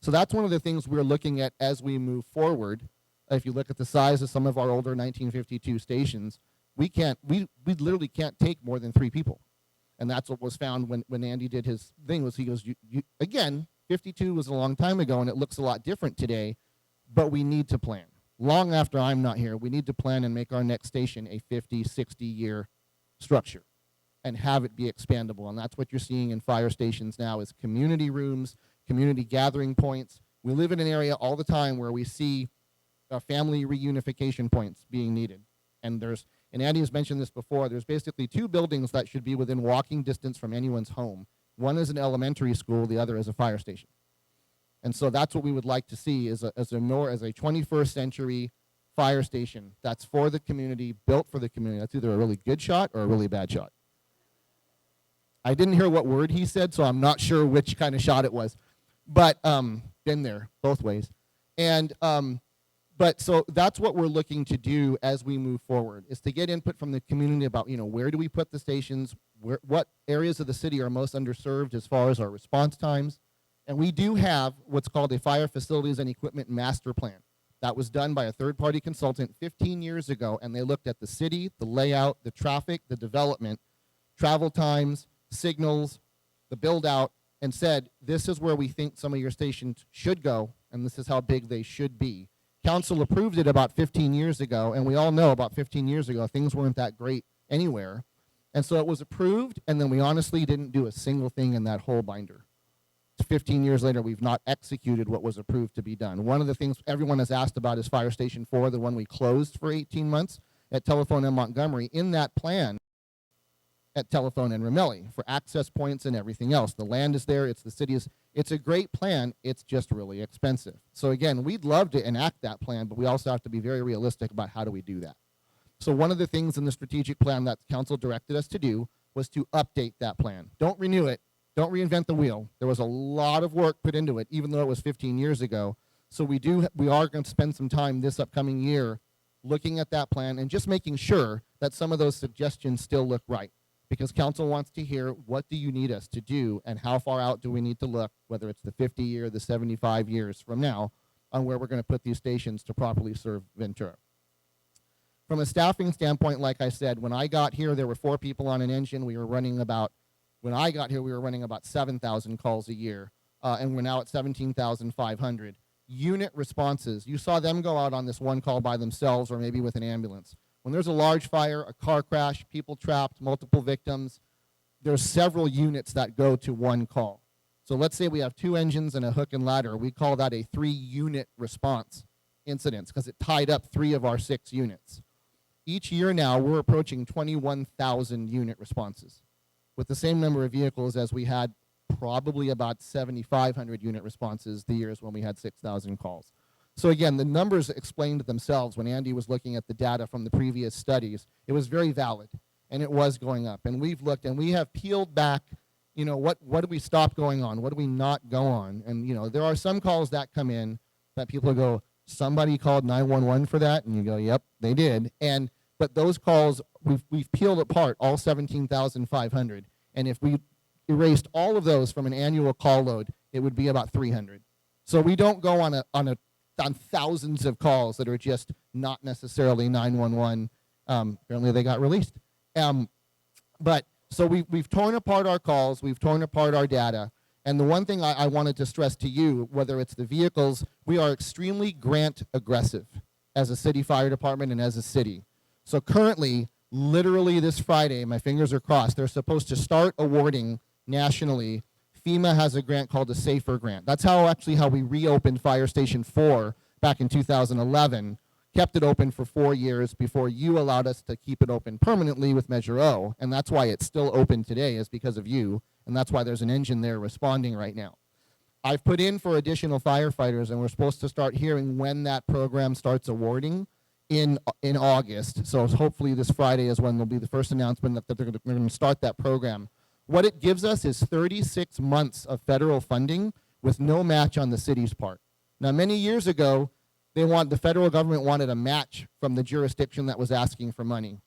So that's one of the things we're looking at as we move forward. If you look at the size of some of our older 1952 stations, we literally can't take more than 3 people. And that's what was found when Andy did his thing, was he goes, again, 52 was a long time ago, and it looks a lot different today, but we need to plan. Long after I'm not here, we need to plan and make our next station a 50, 60-year structure and have it be expandable. And that's what you're seeing in fire stations now, is community rooms, community gathering points. We live in an area all the time where we see family reunification points being needed. And Andy has mentioned this before, there's basically 2 buildings that should be within walking distance from anyone's home. One is an elementary school, the other is a fire station. And so that's what we would like to see, is as a 21st century fire station that's for the community, built for the community. That's either a really good shot or a really bad shot. I didn't hear what word he said, so I'm not sure which kind of shot it was. But been there both ways. And but so that's what we're looking to do as we move forward, is to get input from the community about, where do we put the stations, what areas of the city are most underserved as far as our response times. And we do have what's called a fire facilities and equipment master plan. That was done by a third-party consultant 15 years ago, and they looked at the city, the layout, the traffic, the development, travel times, signals, the build-out, and said, this is where we think some of your stations should go, and this is how big they should be. Council approved it about 15 years ago, and we all know about 15 years ago, things weren't that great anywhere. And so it was approved, and then we honestly didn't do a single thing in that whole binder. 15 years later, we've not executed what was approved to be done. One of the things everyone has asked about is Fire Station 4, the one we closed for 18 months at Telephone and Montgomery. In that plan at Telephone and Ramelli for access points and everything else. The land is there, it's the city's, it's a great plan, it's just really expensive. So again, we'd love to enact that plan, but we also have to be very realistic about how do we do that. So one of the things in the strategic plan that council directed us to do was to update that plan. Don't renew it, don't reinvent the wheel. There was a lot of work put into it, even though it was 15 years ago. So we are going to spend some time this upcoming year looking at that plan and just making sure that some of those suggestions still look right. Because council wants to hear, what do you need us to do and how far out do we need to look, whether it's the 50 year, the 75 years from now, on where we're going to put these stations to properly serve Ventura. From a staffing standpoint, like I said, when I got here, there were 4 people on an engine. We were running about, when I got here, we were running about 7,000 calls a year, and we're now at 17,500. Unit responses, you saw them go out on this one call by themselves or maybe with an ambulance. When there's a large fire, a car crash, people trapped, multiple victims, there's several units that go to one call. So let's say we have 2 engines and a hook and ladder. We call that a 3-unit response incidents because it tied up 3 of our 6 units. Each year now, we're approaching 21,000 unit responses with the same number of vehicles as we had, probably about 7,500 unit responses the years when we had 6,000 calls. So again, the numbers explained themselves when Andy was looking at the data from the previous studies. It was very valid, and it was going up. And we've looked, and we have peeled back, what do we stop going on? What do we not go on? And, there are some calls that come in that people go, somebody called 911 for that? And you go, yep, they did. But those calls, we've peeled apart all 17,500. And if we erased all of those from an annual call load, it would be about 300. So we don't go on thousands of calls that are just not necessarily 911. Apparently they got released. But so we've torn apart our calls, we've torn apart our data. And the one thing I wanted to stress to you, whether it's the vehicles, we are extremely grant aggressive as a city fire department and as a city. So currently, literally this Friday, my fingers are crossed, they're supposed to start awarding nationally. FEMA has a grant called a SAFER grant. That's how we reopened Fire Station 4 back in 2011, kept it open for 4 years before you allowed us to keep it open permanently with Measure O. And that's why it's still open today, is because of you. And that's why there's an engine there responding right now. I've put in for additional firefighters, and we're supposed to start hearing when that program starts awarding in August. So hopefully this Friday is when there'll be the first announcement that they're going to start that program. What it gives us is 36 months of federal funding with no match on the city's part. Now, many years ago, the federal government wanted a match from the jurisdiction that was asking for money.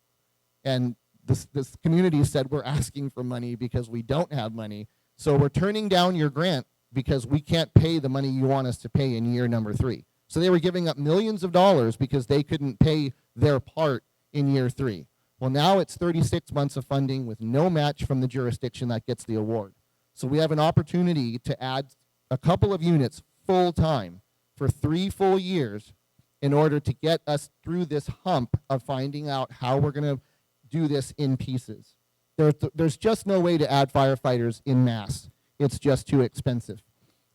And this community said, we're asking for money because we don't have money. So we're turning down your grant because we can't pay the money you want us to pay in year number 3. So they were giving up millions of dollars because they couldn't pay their part in year 3. Well, now it's 36 months of funding with no match from the jurisdiction that gets the award. So we have an opportunity to add a couple of units full-time for 3 full years in order to get us through this hump of finding out how we're going to do this in pieces. There's just no way to add firefighters in mass. It's just too expensive.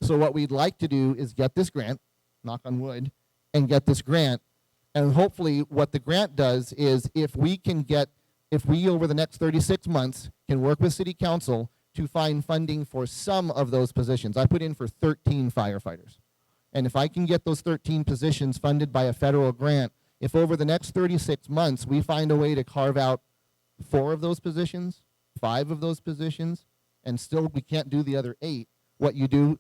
So what we'd like to do is get this grant, knock on wood, and get this grant. And hopefully what the grant does is if we over the next 36 months can work with city council to find funding for some of those positions. I put in for 13 firefighters. And if I can get those 13 positions funded by a federal grant, if over the next 36 months we find a way to carve out 4 of those positions, 5 of those positions, and still we can't do the other 8, what you do,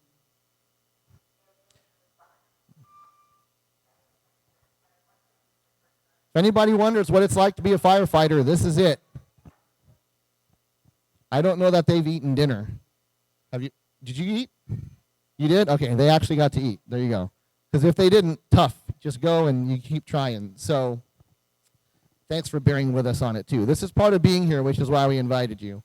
If anybody wonders what it's like to be a firefighter, this is it. I don't know that they've eaten dinner. Have you? Did you eat? You did? Okay, they actually got to eat. There you go. Because if they didn't, tough. Just go and you keep trying. So thanks for bearing with us on it, too. This is part of being here, which is why we invited you.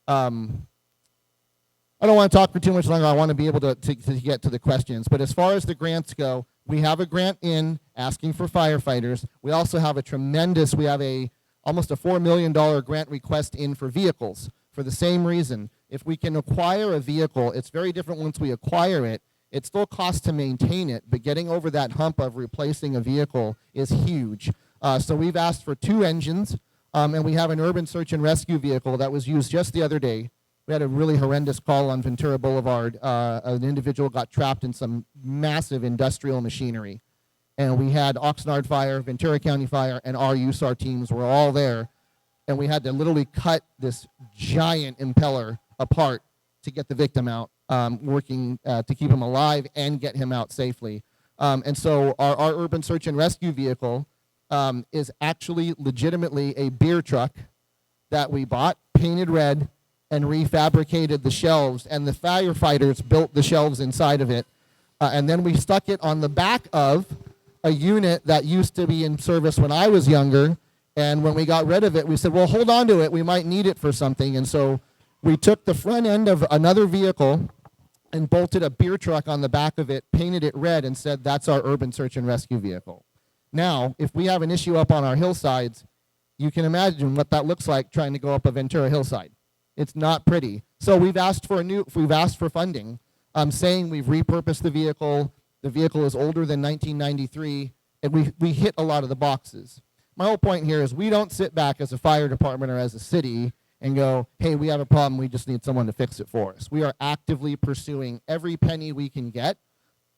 I don't want to talk for too much longer. I want to be able to get to the questions. But as far as the grants go, we have a grant in asking for firefighters. We also have almost a $4 million grant request in for vehicles for the same reason. If we can acquire a vehicle, it's very different once we acquire it. It still costs to maintain it, but getting over that hump of replacing a vehicle is huge. So we've asked for 2 engines, and we have an urban search and rescue vehicle that was used just the other day. We had a really horrendous call on Ventura Boulevard. An individual got trapped in some massive industrial machinery. And we had Oxnard Fire, Ventura County Fire, and our USAR teams were all there. And we had to literally cut this giant impeller apart to get the victim out, working to keep him alive and get him out safely. And so our urban search and rescue vehicle is actually legitimately a beer truck that we bought, painted red, and refabricated the shelves, and the firefighters built the shelves inside of it. And then we stuck it on the back of a unit that used to be in service when I was younger. And when we got rid of it, we said, well, hold on to it. We might need it for something. And so we took the front end of another vehicle and bolted a beer truck on the back of it, painted it red, and said, that's our urban search and rescue vehicle. Now, if we have an issue up on our hillsides, you can imagine what that looks like trying to go up a Ventura hillside. It's not pretty. So we've asked for funding, saying we've repurposed the vehicle. The vehicle is older than 1993, and we hit a lot of the boxes. My whole point here is we don't sit back as a fire department or as a city and go, hey, we have a problem, we just need someone to fix it for us. We are actively pursuing every penny we can get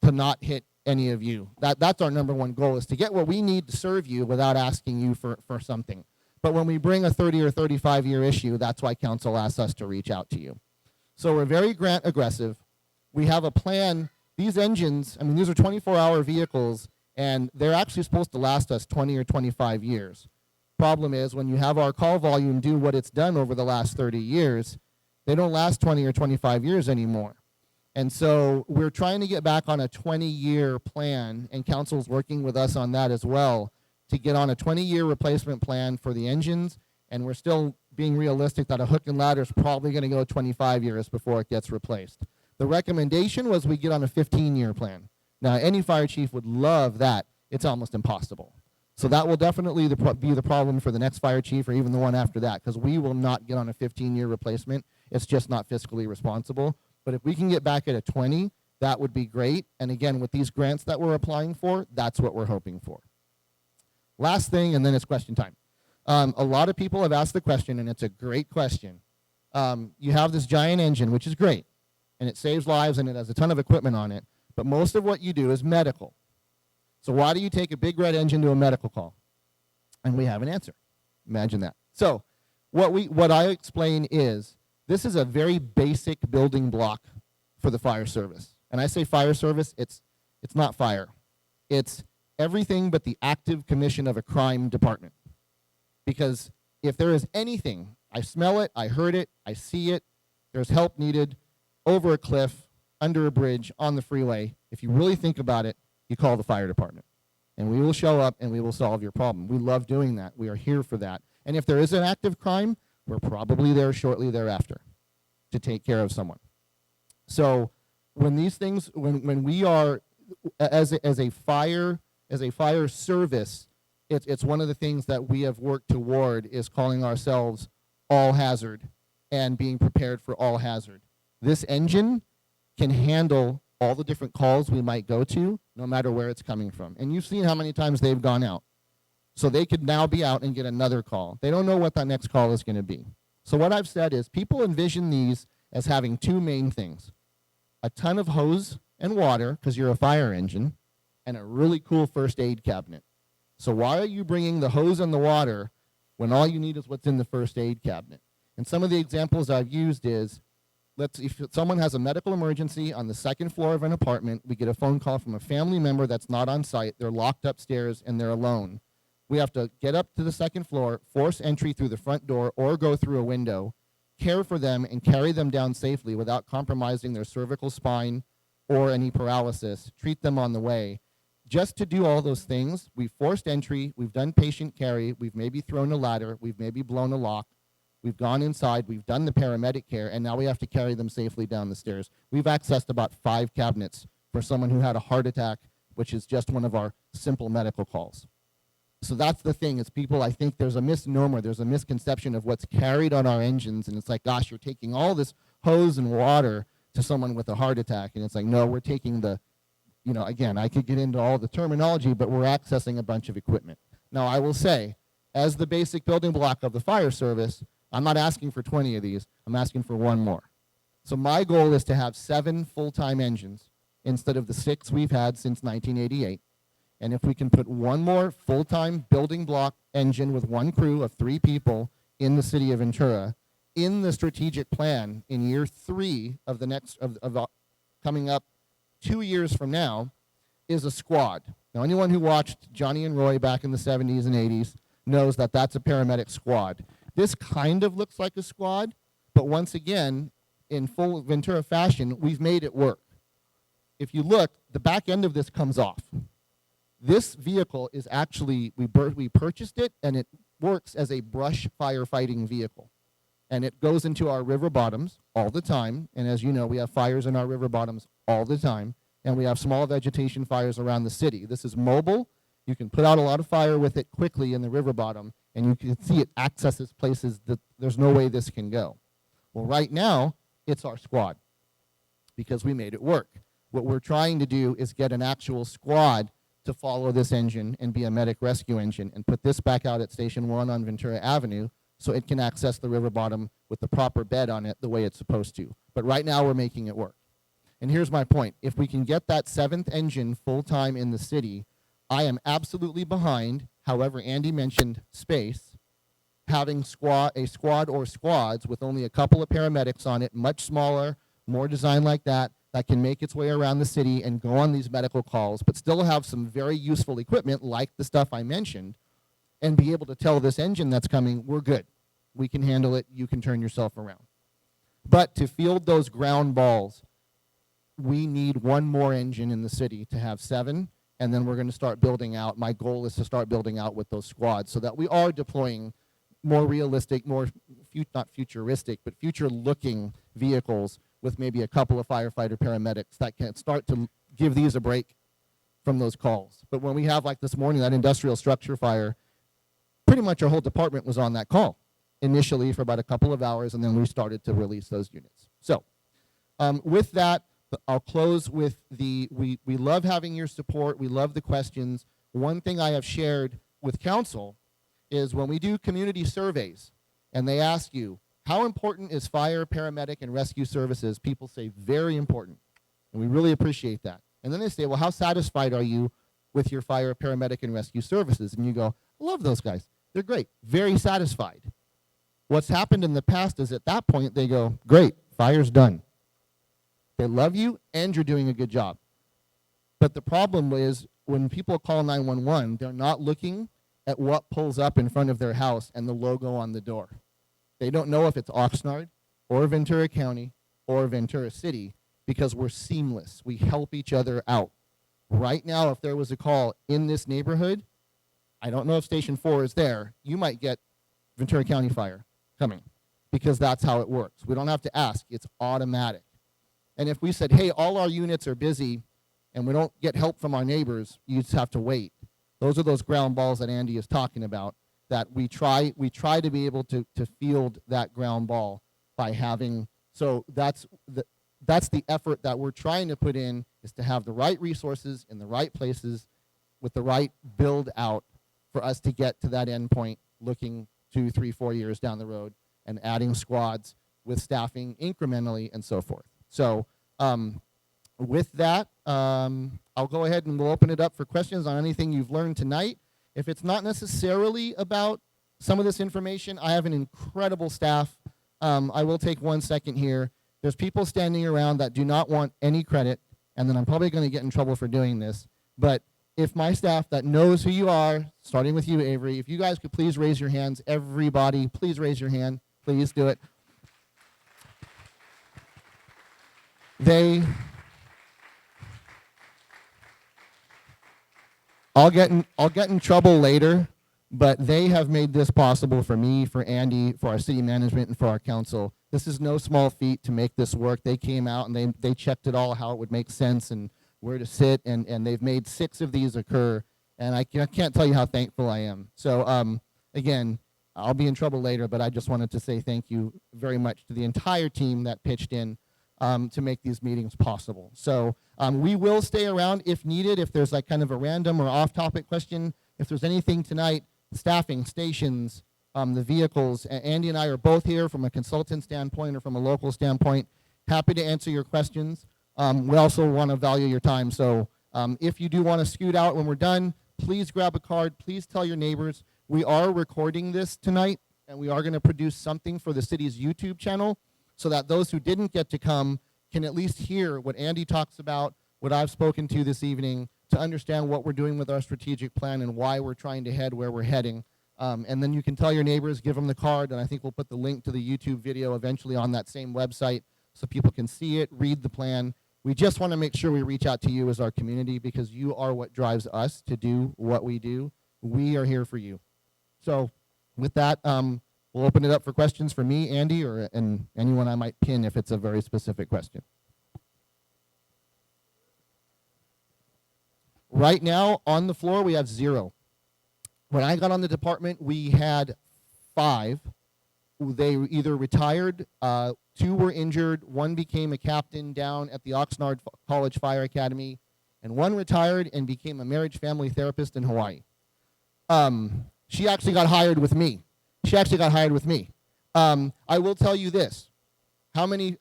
to not hit any of you. That's our number one goal, is to get what we need to serve you without asking you for something. But when we bring a 30 or 35-year issue, that's why council asks us to reach out to you. So we're very grant aggressive. We have a plan. These engines, I mean, these are 24-hour vehicles, and they're actually supposed to last us 20 or 25 years. Problem is, when you have our call volume do what it's done over the last 30 years, they don't last 20 or 25 years anymore. And so we're trying to get back on a 20-year plan, and council's working with us on that as well, to get on a 20-year replacement plan for the engines, and we're still being realistic that a hook and ladder is probably going to go 25 years before it gets replaced. The recommendation was we get on a 15-year plan. Now, any fire chief would love that. It's almost impossible. So that will definitely be the problem for the next fire chief or even the one after that, because we will not get on a 15-year replacement. It's just not fiscally responsible. But if we can get back at a 20, that would be great. And again, with these grants that we're applying for, that's what we're hoping for. Last thing, and then it's question time. A lot of people have asked the question, and it's a great question. You have this giant engine, which is great, and it saves lives, and it has a ton of equipment on it, but most of what you do is medical. So why do you take a big red engine to a medical call? And we have an answer. Imagine that. So what I explain is, this is a very basic building block for the fire service. And I say fire service, it's not fire. It's everything but the active commission of a crime department. Because if there is anything, I smell it, I heard it, I see it, there's help needed, over a cliff, under a bridge, on the freeway, if you really think about it, you call the fire department. And we will show up and we will solve your problem. We love doing that. We are here for that. And if there is an active crime, we're probably there shortly thereafter to take care of someone. So when these things, when we are, as a fire service, it's one of the things that we have worked toward is calling ourselves all hazard and being prepared for all hazard. This engine can handle all the different calls we might go to, no matter where it's coming from. And you've seen how many times they've gone out. So they could now be out and get another call. They don't know what that next call is going to be. So what I've said is people envision these as having two main things: a ton of hose and water, because you're a fire engine, and a really cool first aid cabinet. So why are you bringing the hose and the water when all you need is what's in the first aid cabinet? And some of the examples I've used is, if someone has a medical emergency on the second floor of an apartment, we get a phone call from a family member that's not on site, they're locked upstairs and they're alone. We have to get up to the second floor, force entry through the front door or go through a window, care for them and carry them down safely without compromising their cervical spine or any paralysis, treat them on the way. Just to do all those things, we've forced entry, we've done patient carry, we've maybe thrown a ladder, we've maybe blown a lock, we've gone inside, we've done the paramedic care, and now we have to carry them safely down the stairs. We've accessed about 5 cabinets for someone who had a heart attack, which is just one of our simple medical calls. So that's the thing, is people, I think there's a misnomer, there's a misconception of what's carried on our engines, and it's like, gosh, you're taking all this hose and water to someone with a heart attack, and it's like, no, we're taking the, you know, again, I could get into all the terminology, but we're accessing a bunch of equipment. Now, I will say, as the basic building block of the fire service, I'm not asking for 20 of these, I'm asking for 1 more. So my goal is to have 7 full-time engines instead of the 6 we've had since 1988. And if we can put 1 more full-time building block engine with 1 crew of 3 people in the city of Ventura, in the strategic plan in year 3 of the next, coming up 2 years from now, is a squad. Now, anyone who watched Johnny and Roy back in the 70s and 80s knows that that's a paramedic squad. This kind of looks like a squad, but once again, in full Ventura fashion, we've made it work. If you look, the back end of this comes off. This vehicle is actually, we purchased it, and it works as a brush firefighting vehicle. And it goes into our river bottoms all the time. And as you know, we have fires in our river bottoms all the time. And we have small vegetation fires around the city. This is mobile. You can put out a lot of fire with it quickly in the river bottom. And you can see it accesses places that there's no way this can go. Well, right now, it's our squad because we made it work. What we're trying to do is get an actual squad to follow this engine and be a medic rescue engine and put this back out at Station 1 on Ventura Avenue so it can access the river bottom with the proper bed on it the way it's supposed to. But right now we're making it work. And here's my point. If we can get that 7th engine full-time in the city, I am absolutely behind, however Andy mentioned space, having a squad or squads with only a couple of paramedics on it, much smaller, more designed like that can make its way around the city and go on these medical calls, but still have some very useful equipment like the stuff I mentioned, and be able to tell this engine that's coming, we're good. We can handle it. You can turn yourself around. But to field those ground balls, we need 1 more engine in the city to have 7, and then we're going to start building out. My goal is to start building out with those squads so that we are deploying more realistic, more, not futuristic, but future-looking vehicles with maybe a couple of firefighter paramedics that can start to give these a break from those calls. But when we have, like this morning, that industrial structure fire, pretty much our whole department was on that call initially for about a couple of hours, and then we started to release those units. So with that, I'll close with we love having your support. We love the questions. One thing I have shared with council is when we do community surveys and they ask you, how important is fire, paramedic, and rescue services? People say very important, and we really appreciate that. And then they say, well, how satisfied are you with your fire, paramedic, and rescue services? And you go, I love those guys. They're great, very satisfied. What's happened in the past is at that point they go, great, fire's done. They love you, and you're doing a good job. But the problem is when people call 911, they're not looking at what pulls up in front of their house and the logo on the door. They don't know if it's Oxnard or Ventura County or Ventura City because we're seamless. We help each other out. Right now, if there was a call in this neighborhood, I don't know if Station 4 is there, you might get Ventura County Fire coming because that's how it works. We don't have to ask. It's automatic. And if we said, hey, all our units are busy and we don't get help from our neighbors, you just have to wait. Those are those ground balls that Andy is talking about, that we try to be able to field that ground ball by having, so that's the effort that we're trying to put in, is to have the right resources in the right places with the right build out for us to get to that end point, looking 2, 3, 4 years down the road and adding squads with staffing incrementally and so forth. So with that, I'll go ahead and we'll open it up for questions on anything you've learned tonight. If it's not necessarily about some of this information, I have an incredible staff. I will take 1 second here. There's people standing around that do not want any credit, and then I'm probably going to get in trouble for doing this, but if my staff that knows who you are, starting with you, Avery, if you guys could please raise your hands, everybody, please raise your hand. Please do it. I'll get in trouble later, but they have made this possible for me, for Andy, for our city management, and for our council. This is no small feat to make this work. They came out and they checked it all, how it would make sense and where to sit, and they've made 6 of these occur, and I can't tell you how thankful I am. So again, I'll be in trouble later, but I just wanted to say thank you very much to the entire team that pitched in to make these meetings possible. So we will stay around if needed, if there's like kind of a random or off-topic question. If there's anything tonight, staffing, stations, the vehicles, Andy and I are both here from a consultant standpoint or from a local standpoint. Happy to answer your questions. We also want to value your time. So if you do want to scoot out when we're done, please grab a card. Please tell your neighbors. We are recording this tonight, and we are going to produce something for the city's YouTube channel so that those who didn't get to come can at least hear what Andy talks about, what I've spoken to this evening, to understand what we're doing with our strategic plan and why we're trying to head where we're heading. And then you can tell your neighbors, give them the card, and I think we'll put the link to the YouTube video eventually on that same website so people can see it, read the plan. We just want to make sure we reach out to you as our community because you are what drives us to do what we do. We are here for you. So with that, we'll open it up for questions for me, Andy, and anyone I might pin if it's a very specific question. Right now, on the floor, we have 0. When I got on the department, we had 5. They either retired, 2 were injured, 1 became a captain down at the Oxnard College Fire Academy, and 1 retired and became a marriage family therapist in Hawaii. She actually got hired with me. I will tell you this. How many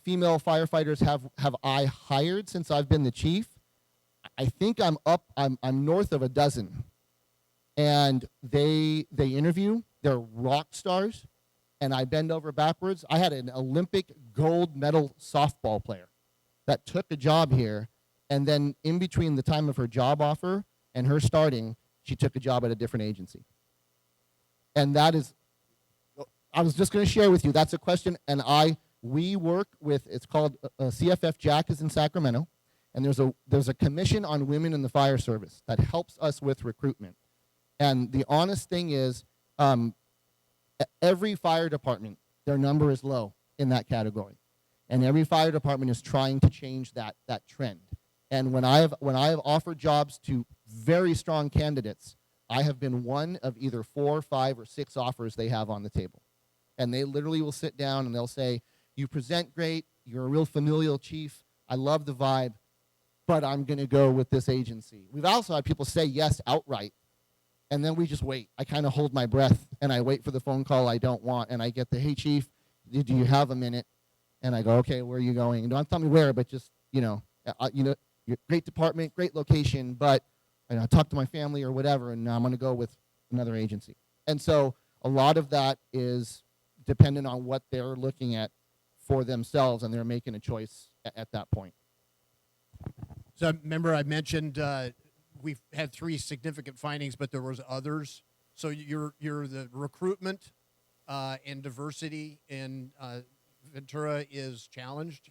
female firefighters have I hired since I've been the chief? I think I'm north of a dozen. And they interview, they're rock stars, and I bend over backwards. I had an Olympic gold medal softball player that took a job here, and then in between the time of her job offer and her starting, she took a job at a different agency. And that is, I was just going to share with you, that's a question, and we work with, it's called CFF Jack is in Sacramento, and there's a commission on women in the fire service that helps us with recruitment. And the honest thing is, every fire department, their number is low in that category. And every fire department is trying to change that trend. And when I have offered jobs to very strong candidates, I have been one of either 4, 5, or 6 offers they have on the table. And they literally will sit down and they'll say, you present great, you're a real familial chief, I love the vibe, but I'm going to go with this agency. We've also had people say yes outright. And then we just wait. I kind of hold my breath, and I wait for the phone call I don't want, and I get the, hey, chief, do you have a minute? And I go, okay, where are you going? And don't tell me where, but just, you're great department, great location, but I talk to my family or whatever, and now I'm going to go with another agency. And so a lot of that is dependent on what they're looking at for themselves, and they're making a choice at that point. So remember I mentioned we've had 3 significant findings, but there was others. So you're the recruitment and diversity in Ventura is challenged,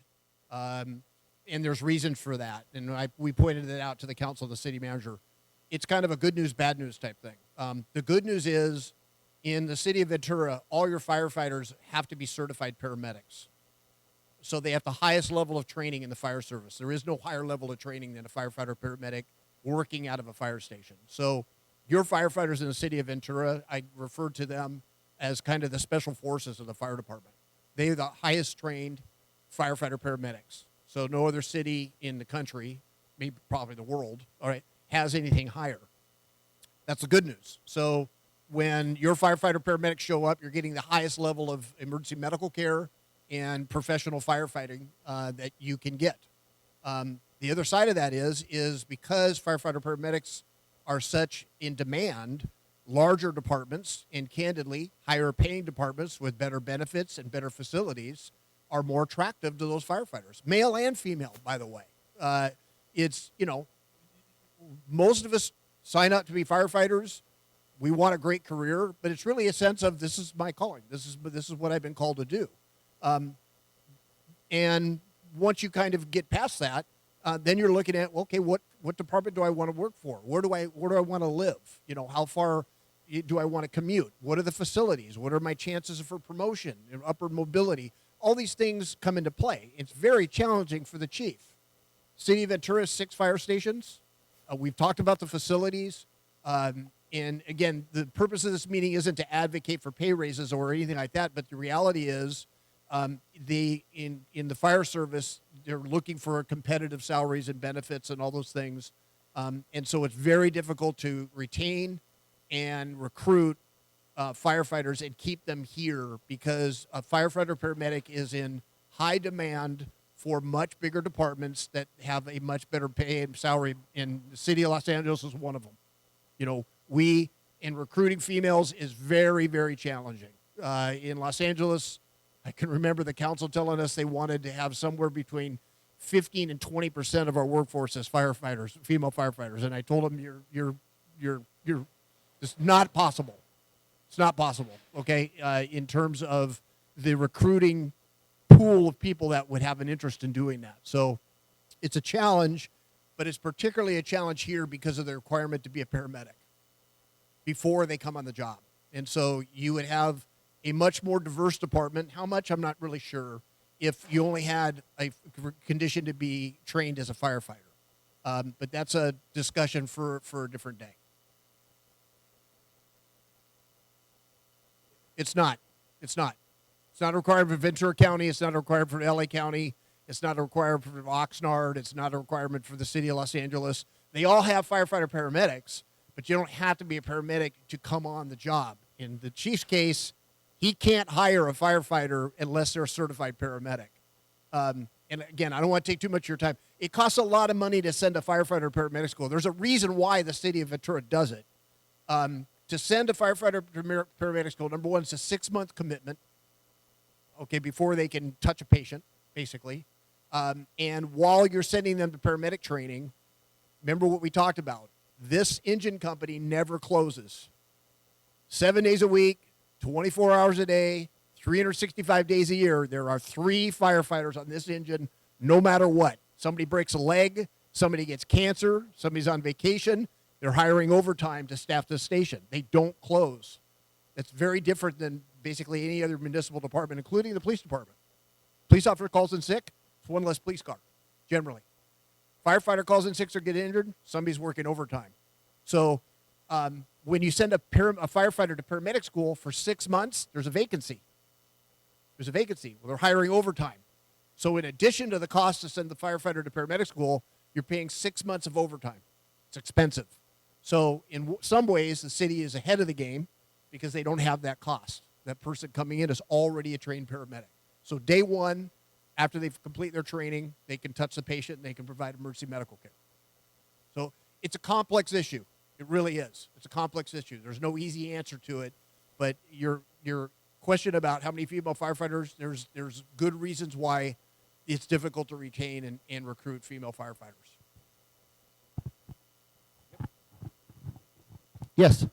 and there's reason for that. And we pointed it out to the council, the city manager. It's kind of a good news, bad news type thing. The good news is in the city of Ventura, all your firefighters have to be certified paramedics. So they have the highest level of training in the fire service. There is no higher level of training than a firefighter paramedic working out of a fire station. So your firefighters in the city of Ventura, I refer to them as kind of the special forces of the fire department. They're the highest trained firefighter paramedics. So no other city in the country, maybe probably the world, all right, has anything higher. That's the good news. So when your firefighter paramedics show up, you're getting the highest level of emergency medical care and professional firefighting that you can get. The other side of that is because firefighter paramedics are such in demand, larger departments and candidly higher paying departments with better benefits and better facilities are more attractive to those firefighters, male and female, by the way. It's, most of us sign up to be firefighters. We want a great career, but it's really a sense of this is my calling. This is what I've been called to do. And once you kind of get past that, then you're looking at, okay, what department do I want to work for? Where do I want to live? You know, how far do I want to commute? What are the facilities? What are my chances for promotion and upward mobility? All these things come into play. It's very challenging for the chief. City of Ventura has 6 fire stations. We've talked about the facilities. And again, the purpose of this meeting isn't to advocate for pay raises or anything like that, but the reality is in the fire service, they're looking for competitive salaries and benefits and all those things. And so it's very difficult to retain and recruit firefighters and keep them here because a firefighter paramedic is in high demand for much bigger departments that have a much better pay and salary, and the city of Los Angeles is one of them. You know, in recruiting females is very, very challenging. In Los Angeles, I can remember the council telling us they wanted to have somewhere between 15 and 20% of our workforce as firefighters, female firefighters, and I told them you're it's not possible. It's not possible. Okay, in terms of the recruiting pool of people that would have an interest in doing that. So it's a challenge, but it's particularly a challenge here because of the requirement to be a paramedic before they come on the job. And so you would have a much more diverse department. How much, I'm not really sure, if you only had a condition to be trained as a firefighter. But that's a discussion for a different day. It's not. It's not. It's not required for Ventura County. It's not required for LA County. It's not required for Oxnard. It's not a requirement for the city of Los Angeles. They all have firefighter paramedics, but you don't have to be a paramedic to come on the job. In the chief's case, he can't hire a firefighter unless they're a certified paramedic. And again, I don't want to take too much of your time. It costs a lot of money to send a firefighter to paramedic school. There's a reason why the city of Ventura does it. To send a firefighter to paramedic school, number one, it's a 6-month commitment, okay, before they can touch a patient, basically. And while you're sending them to paramedic training, remember what we talked about. This engine company never closes. 7 days a week, 24 hours a day, 365 days a year, there are 3 firefighters on this engine no matter what. Somebody breaks a leg, somebody gets cancer, somebody's on vacation, they're hiring overtime to staff the station. They don't close. That's very different than basically any other municipal department, including the police department. Police officer calls in sick, it's 1 less police car, generally. Firefighter calls in sick or get injured, somebody's working overtime. So when you send a firefighter to paramedic school for 6 months, there's a vacancy. There's a vacancy. Well, they're hiring overtime. So in addition to the cost to send the firefighter to paramedic school, you're paying 6 months of overtime. It's expensive. So in some ways, the city is ahead of the game because they don't have that cost. That person coming in is already a trained paramedic. So day one, after they complete their training, they can touch the patient and they can provide emergency medical care. So it's a complex issue. It really is. It's a complex issue. There's no easy answer to it. But your question about how many female firefighters, there's good reasons why it's difficult to retain and recruit female firefighters. Yes.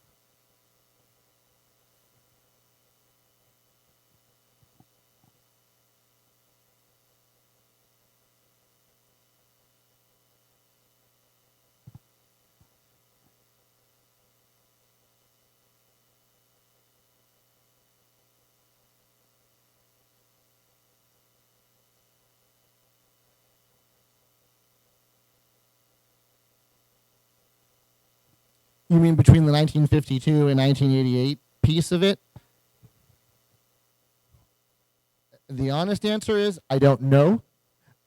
You mean between the 1952 and 1988 piece of it? The honest answer is I don't know.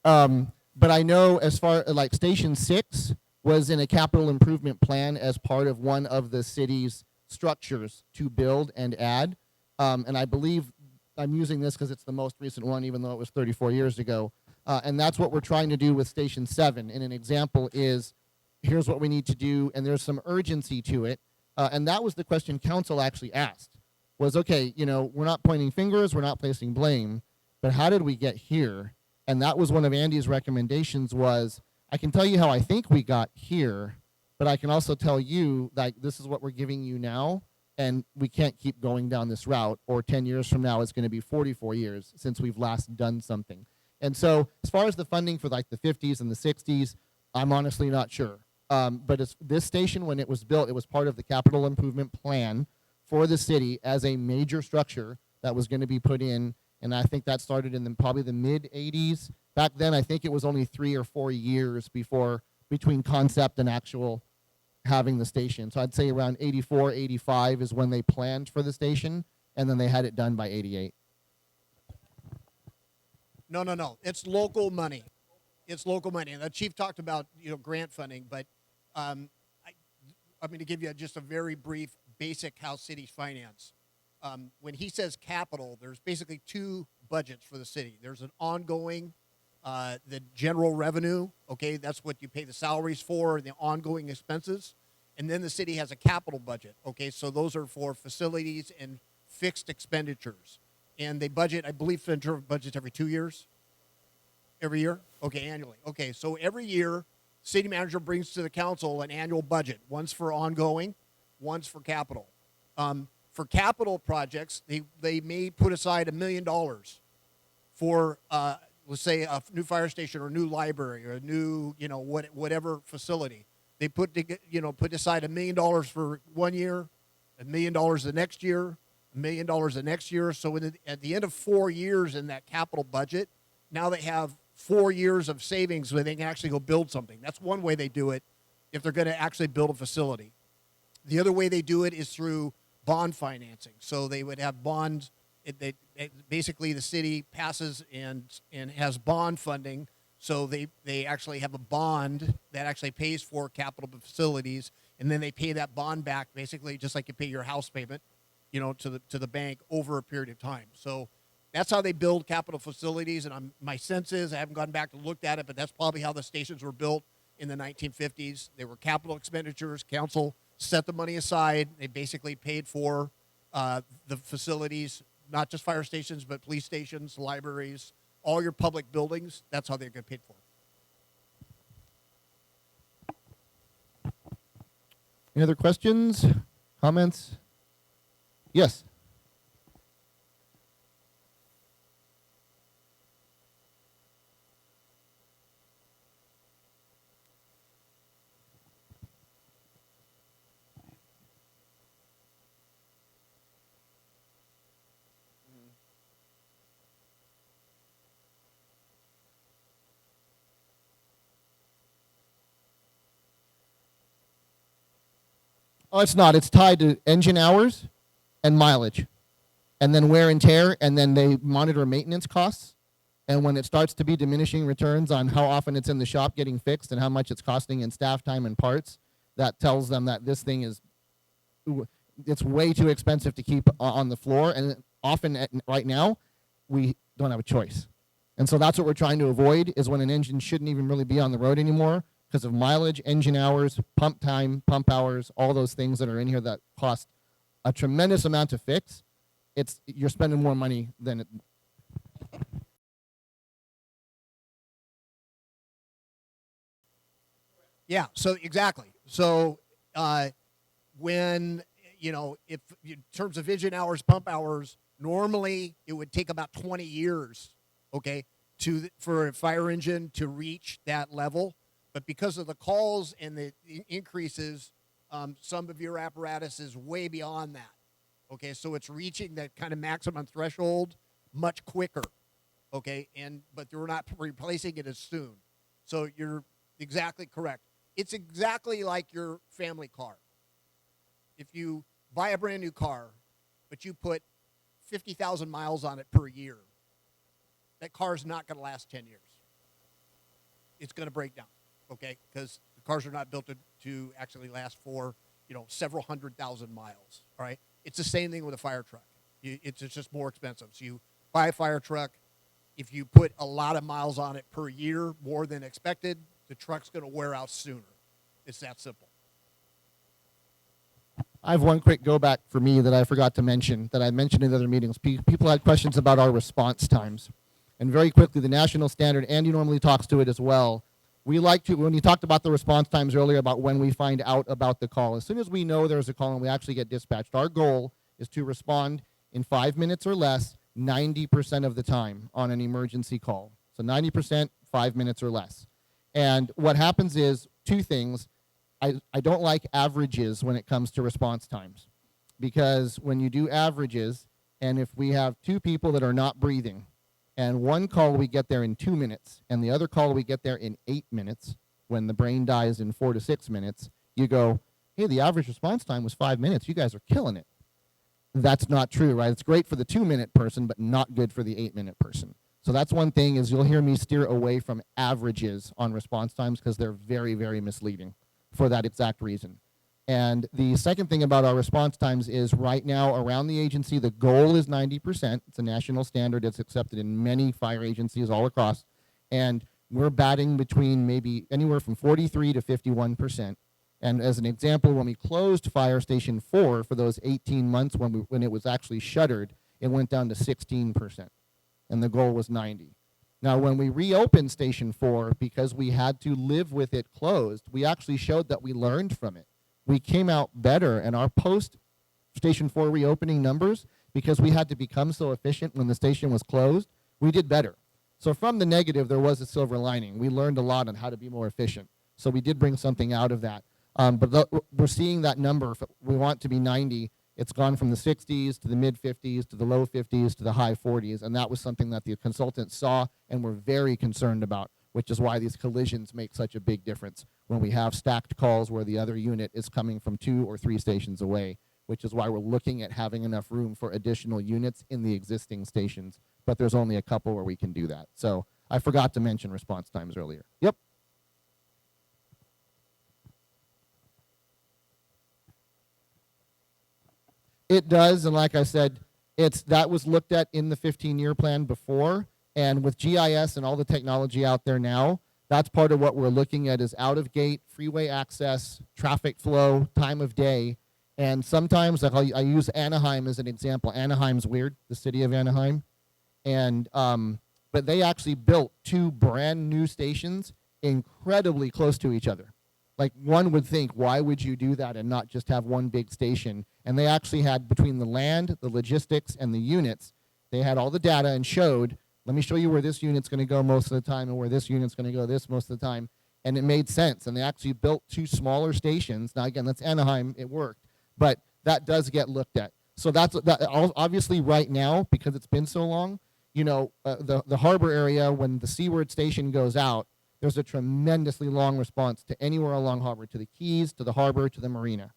But I know as far like Station 6 was in a capital improvement plan as part of one of the city's structures to build and add. And I believe I'm using this because it's the most recent one, even though it was 34 years ago. And that's what we're trying to do with Station 7. And an example is, here's what we need to do, and there's some urgency to it. And that was the question council actually asked, was, okay, you know, we're not pointing fingers, we're not placing blame, but how did we get here? And that was one of Andy's recommendations was, I can tell you how I think we got here, but But I can also tell you, like, this is what we're giving you now, and we can't keep going down this route, or 10 years from now, it's going to be 44 years since we've last done something. And so as far as the funding for like the 50s and the 60s, I'm honestly not sure. But this station, when it was built, it was part of the capital improvement plan for the city as a major structure that was going to be put in. And I think that started in probably the mid 80s. Back then, I think it was only 3 or 4 years between concept and actual having the station. So I'd say around 84, 85 is when they planned for the station, and then they had it done by 88. No. It's local money. It's local money. And the chief talked about, grant funding, but I'm going to give you just a very brief, basic how cities finance. When he says capital, there's basically 2 budgets for the city. There's an ongoing, the general revenue, okay, that's what you pay the salaries for, and the ongoing expenses. And then the city has a capital budget, okay, so those are for facilities and fixed expenditures. And they budget, I believe Ventura budgets every 2 years? Every year? Okay, annually. Okay, so every year, city manager brings to the council an annual budget. One's for ongoing, one's for capital. For capital projects, they may put aside $1 million for, let's say, a new fire station or a new library or a new, whatever facility. They put aside $1 million for 1 year, $1 million the next year, $1 million the next year. So at the end of 4 years in that capital budget, now they have 4 years of savings where they can actually go build something. That's one way they do it if they're going to actually build a facility. The other way they do it is through bond financing. So they would have bonds. Basically, the city passes and has bond funding. So they actually have a bond that actually pays for capital facilities, and then they pay that bond back basically just like you pay your house payment, to the bank over a period of time. So that's how they build capital facilities. And my sense is, I haven't gone back and looked at it, but that's probably how the stations were built in the 1950s. They were capital expenditures. Council set the money aside. They basically paid for the facilities, not just fire stations, but police stations, libraries, all your public buildings. That's how they get paid for. Any other questions, comments? Yes. Oh, it's not. It's tied to engine hours and mileage, and then wear and tear, and then they monitor maintenance costs. And when it starts to be diminishing returns on how often it's in the shop getting fixed and how much it's costing in staff time and parts, that tells them that this thing it's way too expensive to keep on the floor. And often right now, we don't have a choice. And so that's what we're trying to avoid, is when an engine shouldn't even really be on the road anymore, because of mileage, engine hours, pump time, pump hours, all those things that are in here that cost a tremendous amount to fix. You're spending more money than it. Yeah, so exactly. So when, if in terms of engine hours, pump hours, normally it would take about 20 years, okay, for a fire engine to reach that level. But because of the calls and the increases, some of your apparatus is way beyond that. Okay, so it's reaching that kind of maximum threshold much quicker. Okay, but you're not replacing it as soon. So you're exactly correct. It's exactly like your family car. If you buy a brand new car, but you put 50,000 miles on it per year, that car is not going to last 10 years. It's going to break down. Okay, because the cars are not built to actually last for, several 100,000 miles. All right, it's the same thing with a fire truck. It's just more expensive. So you buy a fire truck. If you put a lot of miles on it per year, more than expected, the truck's going to wear out sooner. It's that simple. I have one quick go back for me that I forgot to mention, that I mentioned in other meetings. People had questions about our response times. And very quickly, the national standard, Andy normally talks to it as well, we like to, when you talked about the response times earlier about when we find out about the call, as soon as we know there's a call and we actually get dispatched, our goal is to respond in 5 minutes or less 90% of the time on an emergency call. So 90%, 5 minutes or less. And what happens is two things. I don't like averages when it comes to response times, because when you do averages, and if we have two people that are not breathing, and one call we get there in 2 minutes, and the other call we get there in 8 minutes, when the brain dies in 4 to 6 minutes, you go, hey, the average response time was 5 minutes. You guys are killing it. That's not true, right? It's great for the 2-minute person, but not good for the 8-minute person. So that's one thing, is you'll hear me steer away from averages on response times because they're very, very misleading for that exact reason. And the second thing about our response times is right now around the agency, the goal is 90%. It's a national standard. It's accepted in many fire agencies all across. And we're batting between maybe anywhere from 43 to 51%. And as an example, when we closed Fire Station 4 for those 18 months when it was actually shuttered, it went down to 16%. And the goal was 90. Now, when we reopened Station 4, because we had to live with it closed, we actually showed that we learned from it. We came out better, and our post-Station 4 reopening numbers, because we had to become so efficient when the station was closed, we did better. So from the negative, there was a silver lining. We learned a lot on how to be more efficient. So we did bring something out of that. But we're seeing that number, if we want to be 90, it's gone from the 60s to the mid-50s to the low 50s to the high 40s, and that was something that the consultants saw and were very concerned about, which is why these collisions make such a big difference when we have stacked calls where the other unit is coming from 2 or 3 stations away, which is why we're looking at having enough room for additional units in the existing stations, but there's only a couple where we can do that. So I forgot to mention response times earlier. Yep. It does, and like I said, that was looked at in the 15-year plan before, and with GIS and all the technology out there now, that's part of what we're looking at is out-of-gate, freeway access, traffic flow, time of day, and sometimes, like I use Anaheim as an example. Anaheim's weird, the city of Anaheim, and but they actually built 2 brand new stations incredibly close to each other. Like one would think, why would you do that and not just have one big station? And they actually had, between the land, the logistics, and the units, they had all the data and showed, let me show you where this unit's going to go most of the time and where this unit's going to go this most of the time. And it made sense. And they actually built 2 smaller stations. Now, again, that's Anaheim. It worked. But that does get looked at. So that's obviously right now, because it's been so long, you know, the harbor area, when the Seaward station goes out, there's a tremendously long response to anywhere along harbor, to the Keys, to the harbor, to the marina.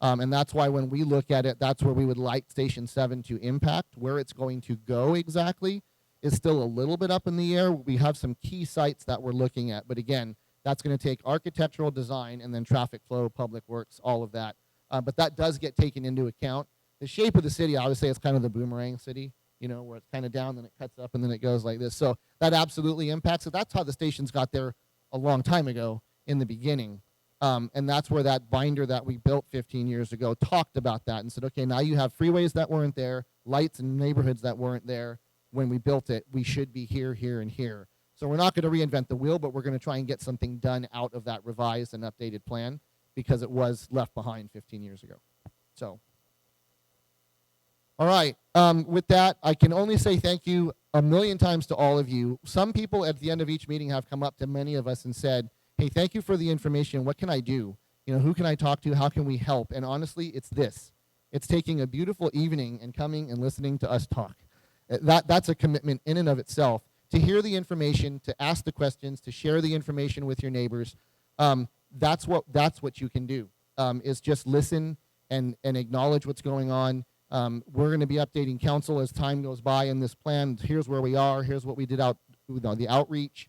And that's why when we look at it, that's where we would like Station 7 to impact. Where it's going to go exactly is still a little bit up in the air. We have some key sites that we're looking at. But again, that's going to take architectural design and then traffic flow, public works, all of that. But that does get taken into account. The shape of the city, I would say it's kind of the boomerang city, you know, where it's kind of down, then it cuts up, and then it goes like this. So that absolutely impacts it. That's how the stations got there a long time ago in the beginning. And that's where that binder that we built 15 years ago talked about that and said, okay, now you have freeways that weren't there, lights in neighborhoods that weren't there when we built it. We should be here, here, and here. So we're not going to reinvent the wheel, but we're going to try and get something done out of that revised and updated plan because it was left behind 15 years ago. So, all right. With that, I can only say thank you a million times to all of you. Some people at the end of each meeting have come up to many of us and said, hey, thank you for the information. What can I do? You know, who can I talk to? How can we help? And honestly, it's this. It's taking a beautiful evening and coming and listening to us talk. That's a commitment in and of itself. To hear the information, to ask the questions, to share the information with your neighbors, that's what you can do, is just listen and acknowledge what's going on. We're going to be updating council as time goes by in this plan. Here's where we are. Here's what we did the outreach.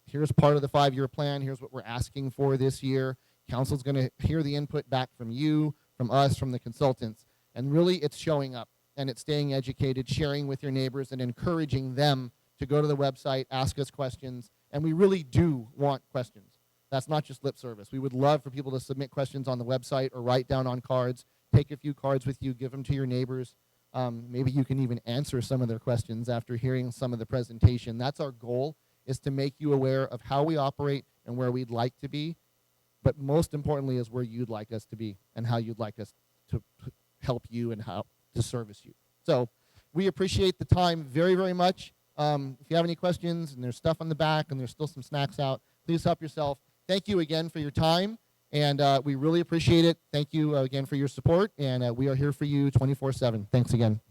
Here's part of the 5-year plan. Here's what we're asking for this year. Council's going to hear the input back from you, from us, from the consultants. And really, it's showing up, and it's staying educated, sharing with your neighbors, and encouraging them to go to the website, ask us questions. And we really do want questions. That's not just lip service. We would love for people to submit questions on the website or write down on cards. Take a few cards with you, give them to your neighbors. Maybe you can even answer some of their questions after hearing some of the presentation. That's our goal, is to make you aware of how we operate and where we'd like to be, but most importantly is where you'd like us to be and how you'd like us to help you and how to service you. So we appreciate the time very, very much. If you have any questions and there's stuff on the back and there's still some snacks out, please help yourself. Thank you again for your time, and we really appreciate it. Thank you again for your support, and we are here for you 24/7. Thanks again.